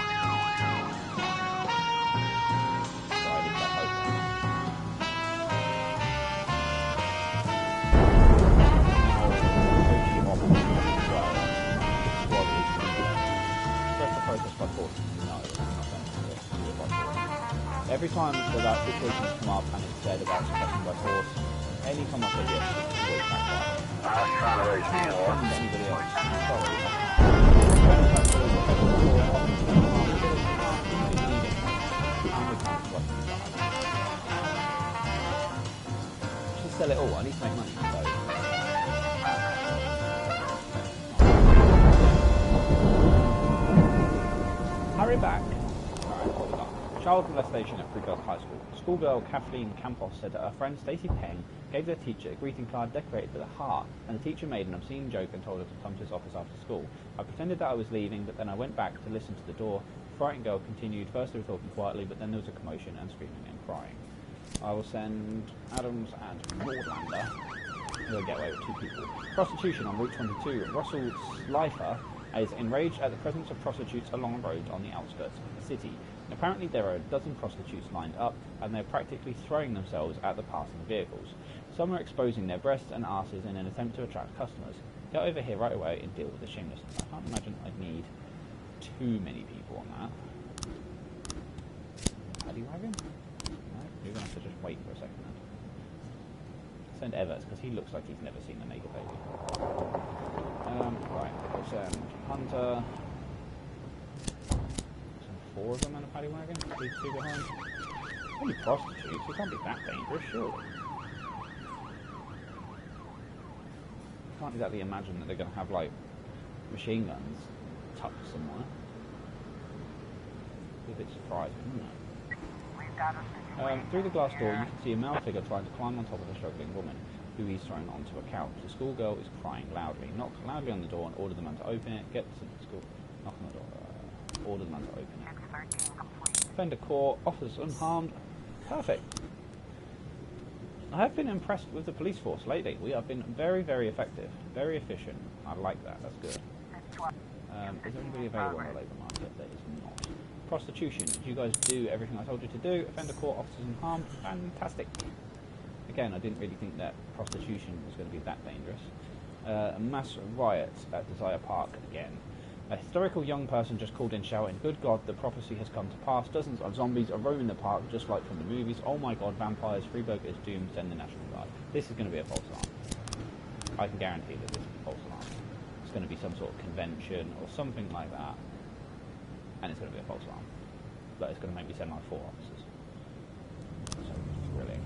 Every time that situations come up and it's said about suppression by force, any time I say yes, it's always backfire. I was trying to raise anybody else. Sorry. Just sell it all. I need to make money. So. Hurry back. Child molestation at Free Girls High School. Schoolgirl Kathleen Campos said that her friend Stacey Peng gave their teacher a greeting card decorated with a heart, and the teacher made an obscene joke and told her to come to his office after school. I pretended that I was leaving, but then I went back to listen to the door. The frightened girl continued. First they were talking quietly, but then there was a commotion and screaming and crying. I will send Adams and Nordlander. They'll get away with 2 people. Prostitution on Route 22. Russell Slifer is enraged at the presence of prostitutes along a road on the outskirts of the city. Apparently there are a dozen prostitutes lined up, and they're practically throwing themselves at the passing vehicles. Some are exposing their breasts and asses in an attempt to attract customers. Get over here right away and deal with the shamelessness. I can't imagine I'd need too many people on that. Paddy wagon? No, you're going to have to just wait for a second then. Send Evers, because he looks like he's never seen a naked baby. Right, we'll send Hunter. 4 of them in a paddy wagon, leave 2 behind. Only prostitutes, it can't be that dangerous, surely. Can't exactly imagine that they're going to have, like, machine guns tucked somewhere. Be a bit surprising, isn't it? We've got a situation Through the glass door, here. you can see a male figure trying to climb on top of a struggling woman, who he's thrown onto a couch. The schoolgirl is crying loudly. Knocks loudly on the door and orders the man to open it. Gets to the school. Knock on the door. Order the man to open it. 613 complete. Defender core. Officers unharmed. Perfect. I have been impressed with the police force lately. We have been very, very effective. Very efficient. I like that. That's good. 612. Is everybody available on the labour market? There is not. Prostitution. Did you guys do everything I told you to do? Offender court, officers unharmed. Fantastic. Again, I didn't really think that prostitution was going to be that dangerous. A mass riot at Desire Park again. A hysterical young person just called in shouting, "Good God, the prophecy has come to pass. Dozens of zombies are roaming the park just like from the movies. Oh my God, vampires, Freeburg is doomed, send the National Guard." This is going to be a false alarm. I can guarantee that this is a false alarm. It's going to be some sort of convention or something like that. And it's going to be a false alarm. But it's going to make me send like 4 officers. So, really.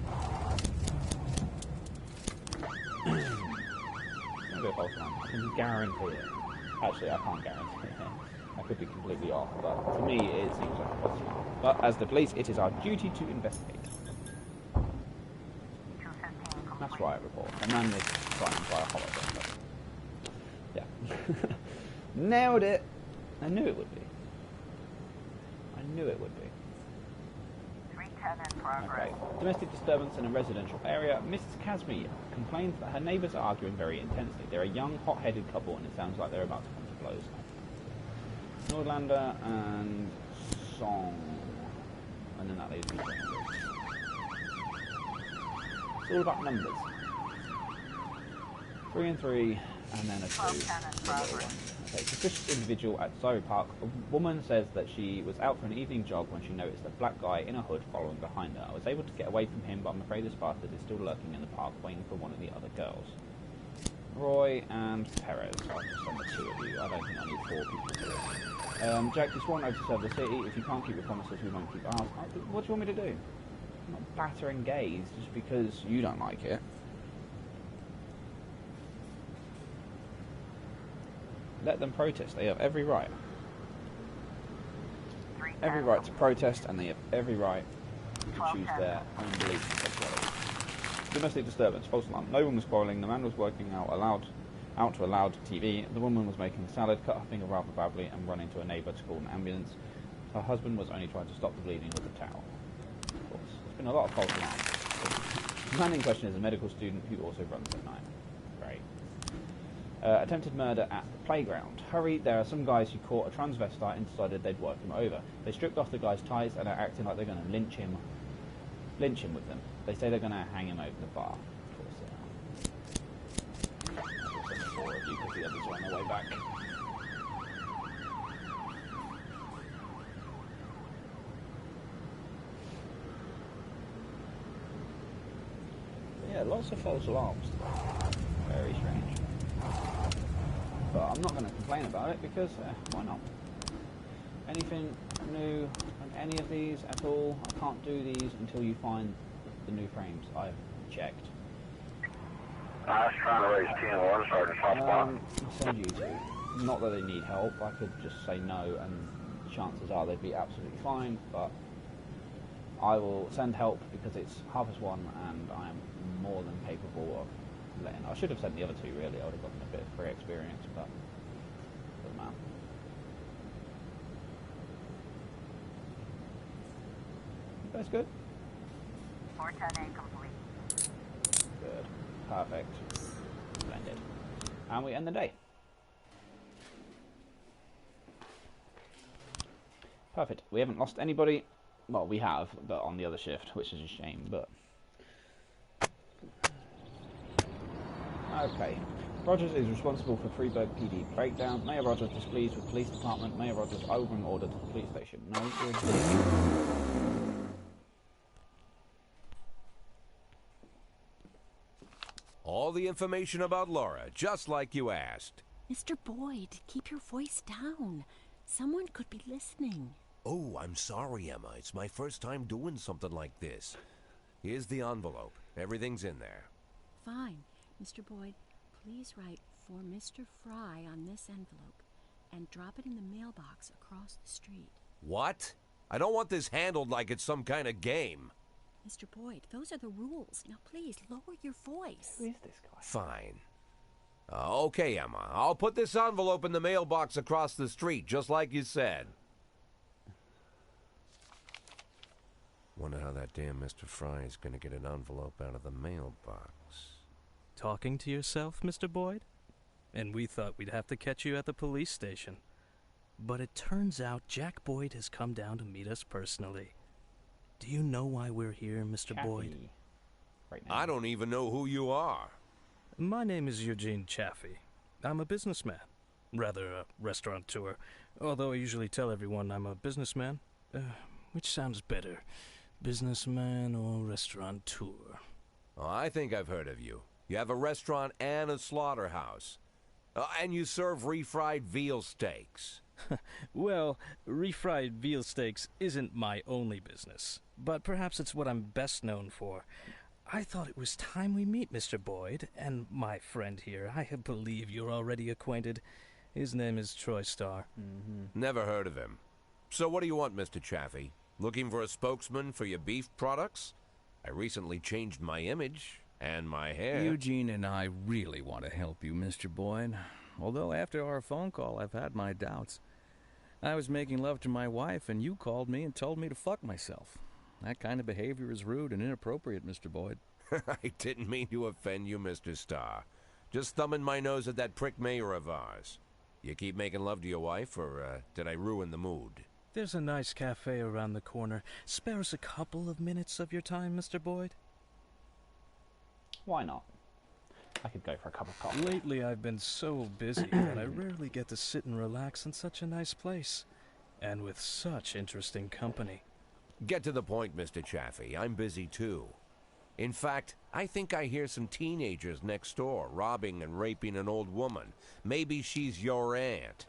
It's going to be a false alarm. I can guarantee it. Actually, I can't guarantee it. I could be completely off, but to me it seems like a false alarm. But as the police, it is our duty to investigate. That's riot report. A man was trying by a hologram. Yeah. Nailed it! I knew it would be. I knew it would be. 310 in progress. Okay. Domestic disturbance in a residential area. Mrs. Casmi complains that her neighbours are arguing very intensely. They're a young, hot-headed couple, and it sounds like they're about to come to blows. Nordlander and Song. And then that leaves me. It's all about numbers. 3 and 3, and then a 2. Okay, suspicious individual at Desire Park. A woman says that she was out for an evening jog when she noticed a black guy in a hood following behind her. I was able to get away from him, but I'm afraid this bastard is still lurking in the park, waiting for one of the other girls. Roy and Perez. I'll just send the 2 of you. I don't think I need 4 people to do it. Jack, you sworn over to serve the city. If you can't keep your promises, we won't keep ours. What do you want me to do? I'm not battering gays just because you don't like it. Let them protest. They have every right. Every right to protest, and they have every right to choose their own beliefs and sexuality. Domestic disturbance, false alarm. No one was quarrelling. The man was working out to a loud TV. The woman was making a salad, cut her finger rather badly, and run into a neighbour to call an ambulance. Her husband was only trying to stop the bleeding with a towel. Of course, there's been a lot of false alarms. The man in question is a medical student who also runs at night. Great. Attempted murder at the playground. Hurry, there are some guys who caught a transvestite and decided they'd work him over. They stripped off the guy's ties and are acting like they're going to lynch him with them. They say they're going to hang him over the bar. Of course they are. I'll send 4 of you because the others are on their way back. But yeah, lots of false alarms. Very strange. But I'm not going to complain about it because why not? Anything new on any of these at all? I can't do these until you find the new frames. I've checked. I was trying to raise 10-1, Sergeant Hotspot. I'll send you to. Not that they need help. I could just say no, and chances are they'd be absolutely fine. But I will send help because it's 1:30, and I am more than capable of. I should have sent the other 2 really. I would have gotten a bit of free experience, but doesn't matter. That's good. 410A complete. Good. Perfect. Splendid. And we end the day. Perfect. We haven't lost anybody. Well, we have, but on the other shift, which is a shame, but... Okay. Rogers is responsible for Freeburg PD breakdown. Mayor Rogers displeased with police department. Mayor Rogers overing order to the police station. No good. All the information about Laura, just like you asked. Mr. Boyd, keep your voice down. Someone could be listening. Oh, I'm sorry, Emma. It's my first time doing something like this. Here's the envelope. Everything's in there. Fine. Mr. Boyd, please write for Mr. Fry on this envelope and drop it in the mailbox across the street. What? I don't want this handled like it's some kind of game. Mr. Boyd, those are the rules. Now please, lower your voice. Who is this guy? Fine. Okay, Emma. I'll put this envelope in the mailbox across the street, just like you said. Wonder how that damn Mr. Fry is gonna get an envelope out of the mailbox. Talking to yourself, Mr. Boyd? And we thought we'd have to catch you at the police station. But it turns out Jack Boyd has come down to meet us personally. Do you know why we're here, Mr. Boyd? Right now. I don't even know who you are. My name is Eugene Chaffee. I'm a businessman. Rather, a restaurateur. Although I usually tell everyone I'm a businessman. Which sounds better? Businessman or restaurateur? Oh, I think I've heard of you. You have a restaurant and a slaughterhouse. And you serve refried veal steaks. Well, refried veal steaks isn't my only business, but perhaps it's what I'm best known for. I thought it was time we meet, Mr. Boyd, and my friend here. I believe you're already acquainted. His name is Troy Starr. Never heard of him. So what do you want, Mr. Chaffee? Looking for a spokesman for your beef products? I recently changed my image and my hair. Eugene and I really want to help you, Mr. Boyd. Although after our phone call, I've had my doubts. I was making love to my wife, and you called me and told me to fuck myself. That kind of behavior is rude and inappropriate, Mr. Boyd. I didn't mean to offend you, Mr. Starr. Just thumbing my nose at that prick mayor of ours. You keep making love to your wife, or did I ruin the mood? There's a nice cafe around the corner. Spare us a couple of minutes of your time, Mr. Boyd? Why not? I could go for a cup of coffee. Lately, I've been so busy that I rarely get to sit and relax in such a nice place. And with such interesting company. Get to the point, Mr. Chaffee. I'm busy, too. In fact, I think I hear some teenagers next door robbing and raping an old woman. Maybe she's your aunt.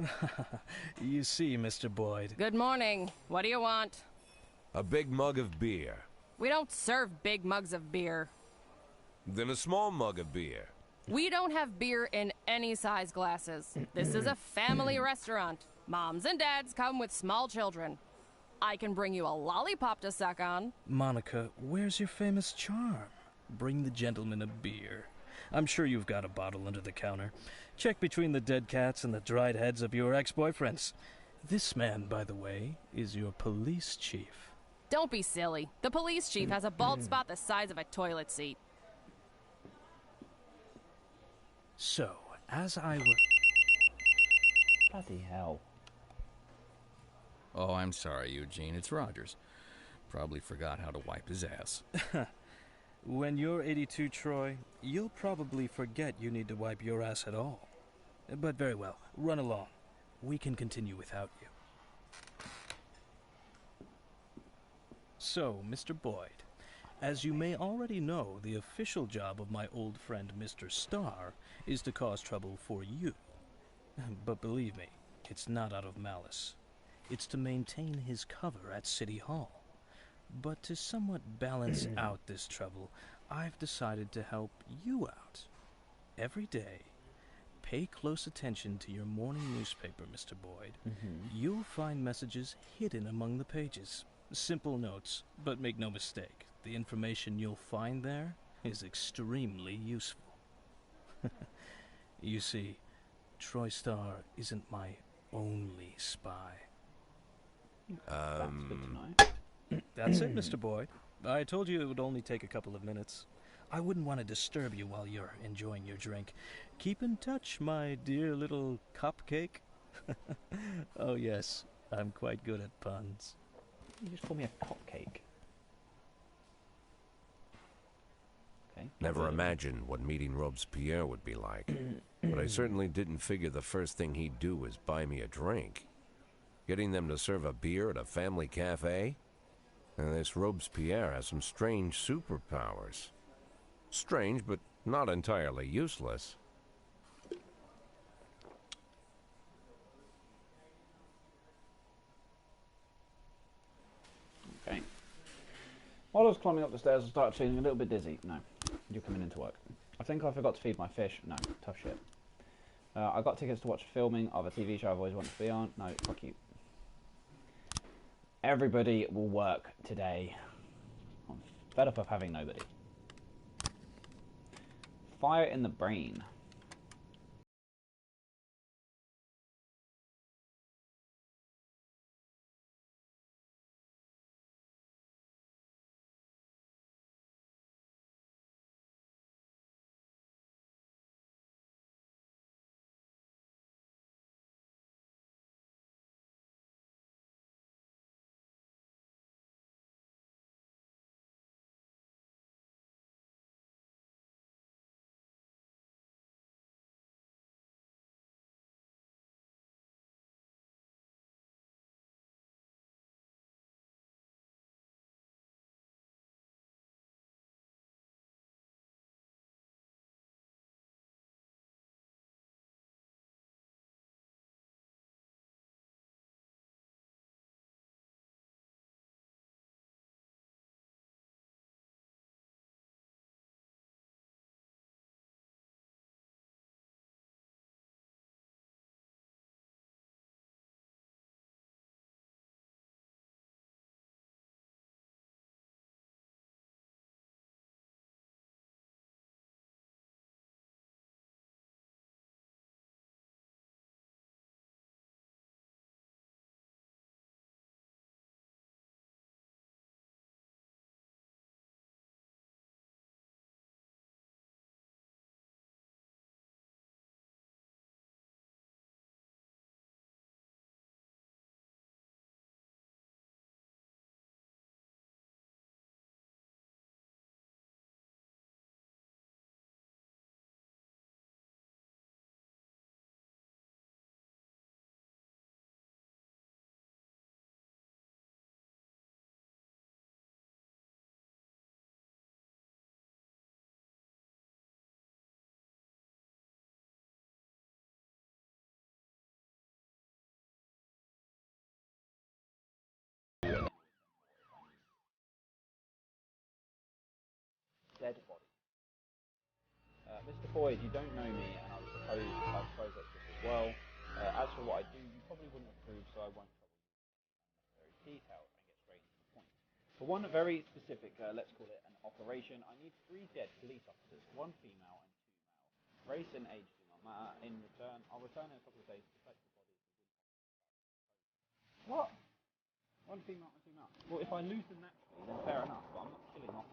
You see, Mr. Boyd. Good morning. What do you want? A big mug of beer. We don't serve big mugs of beer. Then a small mug of beer. We don't have beer in any size glasses. This is a family restaurant. Moms and dads come with small children. I can bring you a lollipop to suck on. Monica, where's your famous charm? Bring the gentleman a beer. I'm sure you've got a bottle under the counter. Check between the dead cats and the dried heads of your ex-boyfriends. This man, by the way, is your police chief. Don't be silly. The police chief has a bald spot the size of a toilet seat. So, as I was... Bloody hell. Oh, I'm sorry, Eugene. It's Rogers. Probably forgot how to wipe his ass. When you're 82, Troy, you'll probably forget you need to wipe your ass at all. But very well. Run along. We can continue without you. So, Mr. Boyd, as you may already know, the official job of my old friend Mr. Starr is to cause trouble for you. But believe me, it's not out of malice. It's to maintain his cover at City Hall. But to somewhat balance out this trouble, I've decided to help you out. Every day, pay close attention to your morning newspaper, Mr. Boyd. You'll find messages hidden among the pages. Simple notes, but make no mistake, the information you'll find there is extremely useful. You see, Troy Starr isn't my only spy. That's good to know. That's it, Mr. Boyd. I told you it would only take a couple of minutes. I wouldn't want to disturb you while you're enjoying your drink. Keep in touch, my dear little cupcake. Oh, yes, I'm quite good at puns. You just call me a cupcake. Okay. Never imagined what meeting Robespierre would be like. But I certainly didn't figure the first thing he'd do was buy me a drink. Getting them to serve a beer at a family cafe? And this Robespierre has some strange superpowers. Strange, but not entirely useless. Okay. While I was climbing up the stairs, I started feeling a little bit dizzy. No, you're coming into work. I think I forgot to feed my fish. No, tough shit. I got tickets to watch filming of a TV show I've always wanted to be on. No, fuck you. Everybody will work today. I'm fed up of having nobody. Fire in the brain. Dead body. Mr. Boyd, you don't know me, and I suppose that's just as well. As for what I do, you probably wouldn't approve, so I won't trouble you with very details and get straight into the point. For one very specific, let's call it an operation, I need 3 dead police officers, 1 female and 2 male. Race and age do not matter. In return, I'll return in a couple of days to collect the bodies. What? 1 female and 2 male. Well, if I lose them naturally, then fair enough, but I'm not killing off.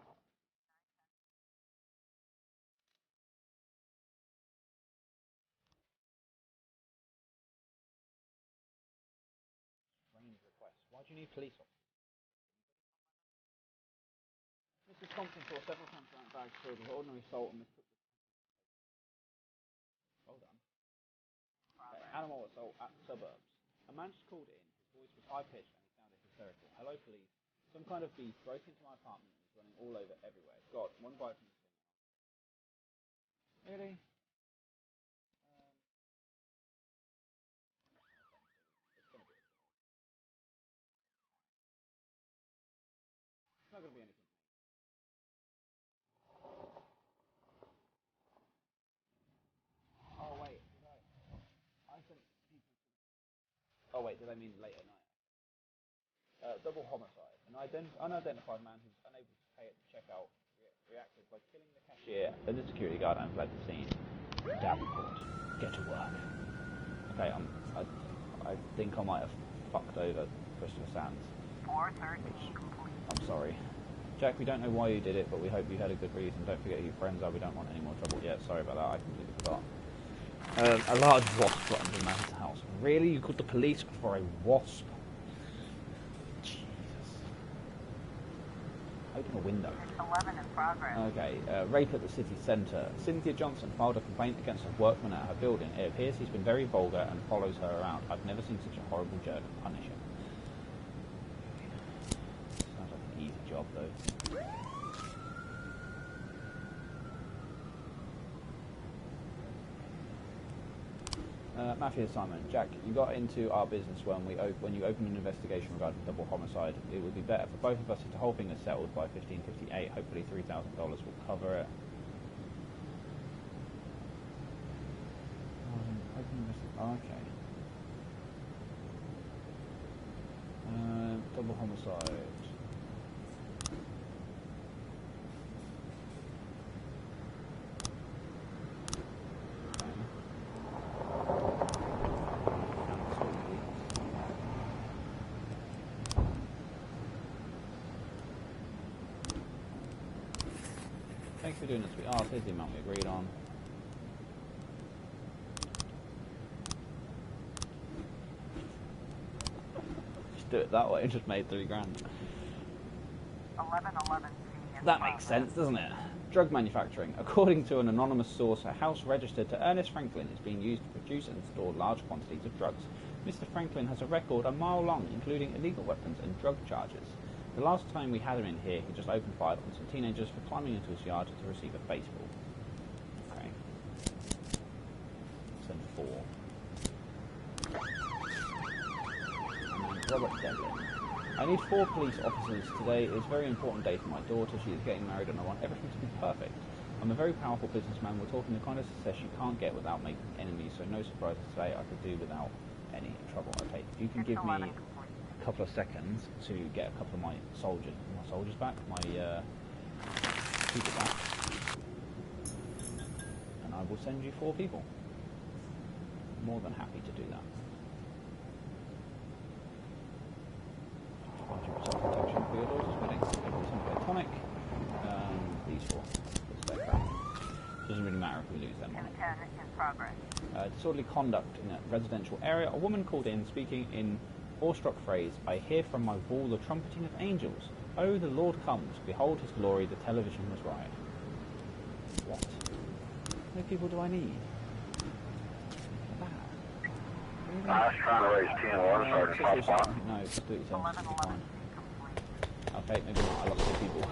Why do you need police officers? Mrs. Thompson saw several transparent bags filled with ordinary salt and mistook the... Well done. Okay, animal assault at the suburbs. A man just called in. His voice was high-pitched and he sounded hysterical. Hello, police. Some kind of beast broke into my apartment and is running all over everywhere. God, one bite from this thing. Really? It's not going to be anything. Oh wait, I sent people to... Oh wait, did I mean late at night? Double homicide. An unidentified man who's unable to pay at the checkout reacted by killing the cashier, then the security guard, and fled the scene. Davenport, get to work. Okay, I think I might have fucked over Christopher Sands. 413 complete. I'm sorry. Jack, we don't know why you did it, but we hope you had a good reason. Don't forget who your friends are. We don't want any more trouble. Yeah, sorry about that. I completely forgot. A large wasp got into the man's house. Really? You called the police for a wasp? Jesus. Open a window. 11 in progress. Okay, rape at the city centre. Cynthia Johnson filed a complaint against a workman at her building. It appears he's been very vulgar and follows her around. I've never seen such a horrible jerk. Punish him. Sounds like an easy job, though. Mafia assignment. Jack, you got into our business when you opened an investigation regarding double homicide. It would be better for both of us if the whole thing is settled by 1558. Hopefully $3,000 will cover it. Okay. Double homicide. Thanks for doing this. Here's the amount we agreed on. Just do it that way. Just made $3 grand. 1111. That makes sense, doesn't it? Drug manufacturing. According to an anonymous source, a house registered to Ernest Franklin is being used to produce and store large quantities of drugs. Mr. Franklin has a record a mile long, including illegal weapons and drug charges. The last time we had him in here, he just opened fire on some teenagers for climbing into his yard to receive a baseball. Okay. Send 4. And then Robert Devlin. I need 4 police officers. Today is a very important day for my daughter. She is getting married and I want everything to be perfect. I'm a very powerful businessman. We're talking the kind of success you can't get without making enemies, so no surprise to say I could do without any trouble. Okay, if you can give me a couple of seconds to get a couple of my soldiers back, my people back, and I will send you 4 people. More than happy to do that. Protection for your daughter's wedding. Platonic. These 4. Doesn't really matter if we lose them. In progress. Disorderly conduct in a residential area. A woman called in speaking in awestruck phrase, I hear from my wall the trumpeting of angels. Oh, the Lord comes. Behold his glory. The television was right. What? How many people do I need? I was trying to raise 10 water sergeant. No, just do it yourself. Fine. Okay, maybe not. I lost 2 people.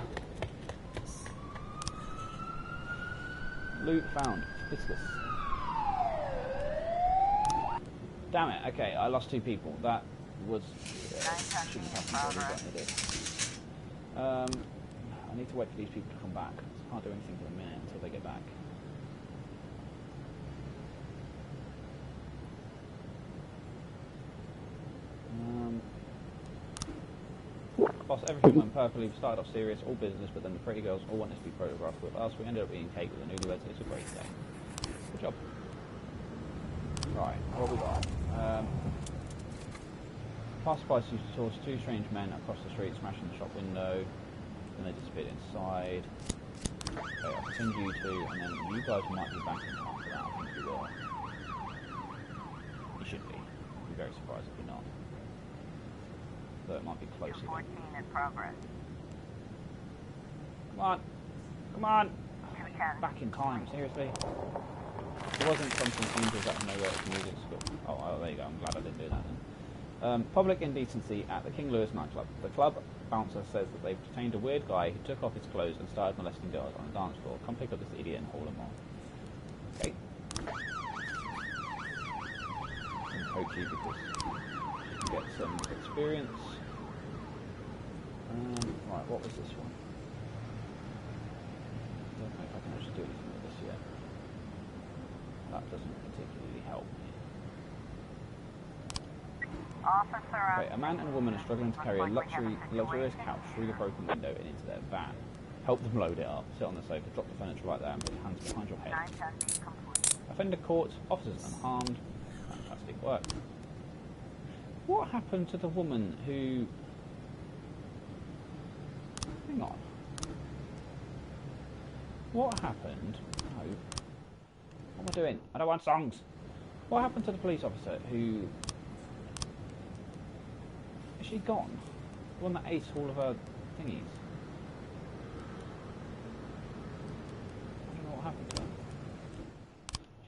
Loot found. Fiscus. Damn it. Okay, I lost 2 people. That was... shouldn't happen, but it did. I need to wait for these people to come back. I can't do anything for a minute until they get back. Boss, everything went perfectly. We started off serious, all business, but then the pretty girls all wanted to be photographed with us. We ended up eating cake with the newlyweds. It's a great day. Good job. Right, what have we got? Passersby saw 2 strange men across the street smashing the shop window. Then they disappeared inside. Okay, I'll send you 2, and then you guys might be back in time for that. I think you will. You should be. I'd be very surprised if you're not. Though it might be close again. 14 in progress. Come on! Come on! Back in time, seriously? It wasn't something angels out of nowhere at the music school. Oh, there you go, I'm glad I didn't do that then. Public indecency at the King Louis nightclub. The club bouncer says that they've detained a weird guy who took off his clothes and started molesting girls on the dance floor. Come pick up this idiot and haul him off. Okay. And coach you because you can get some experience. Right, what was this one? I don't know if I can actually do anything with this yet. That doesn't particularly help me. Okay, a man and a woman are struggling to carry a luxurious couch through the broken window and into their van. Help them load it up. Sit on the sofa, drop the furniture right there and put your hands behind your head. Offender caught, officers unharmed. Fantastic work. What happened to the woman who... Hang on. What happened? No. What am I doing? I don't want songs. What happened to the police officer who... Is she gone? The one that ate all of her thingies. I don't know what happened to her.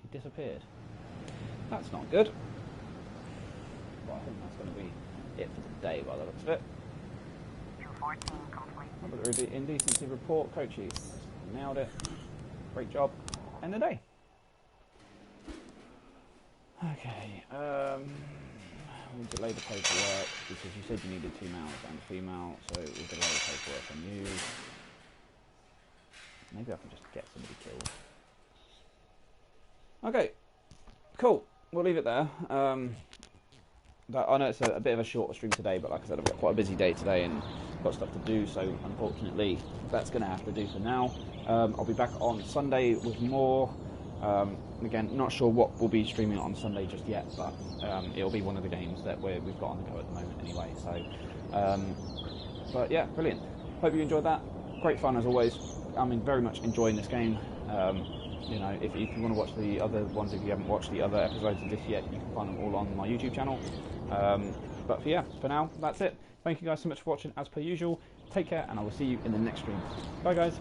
She disappeared. That's not good. Well, I think that's going to be it for the day by the looks of it. 214 complete. The indecency report, Coachy. Nailed it. Great job. End of the day. Okay. We'll delay the paperwork because you said you needed 2 males and a female, so we'll delay the paperwork on you. Maybe I can just get somebody killed. Okay. Cool. We'll leave it there. I know it's a bit of a shorter stream today, but like I said, I've got quite a busy day today and got stuff to do, so unfortunately that's going to have to do for now. I'll be back on Sunday with more. Again, not sure what we'll be streaming on Sunday just yet, but it'll be one of the games that we've got on the go at the moment anyway. So, but yeah, brilliant. Hope you enjoyed that. Great fun as always. I'm very much enjoying this game. You know, if you want to watch the other ones, if you haven't watched the other episodes of this yet, you can find them all on my YouTube channel. But yeah, for now, that's it. Thank you guys so much for watching as per usual. Take care, and I will see you in the next stream. Bye guys.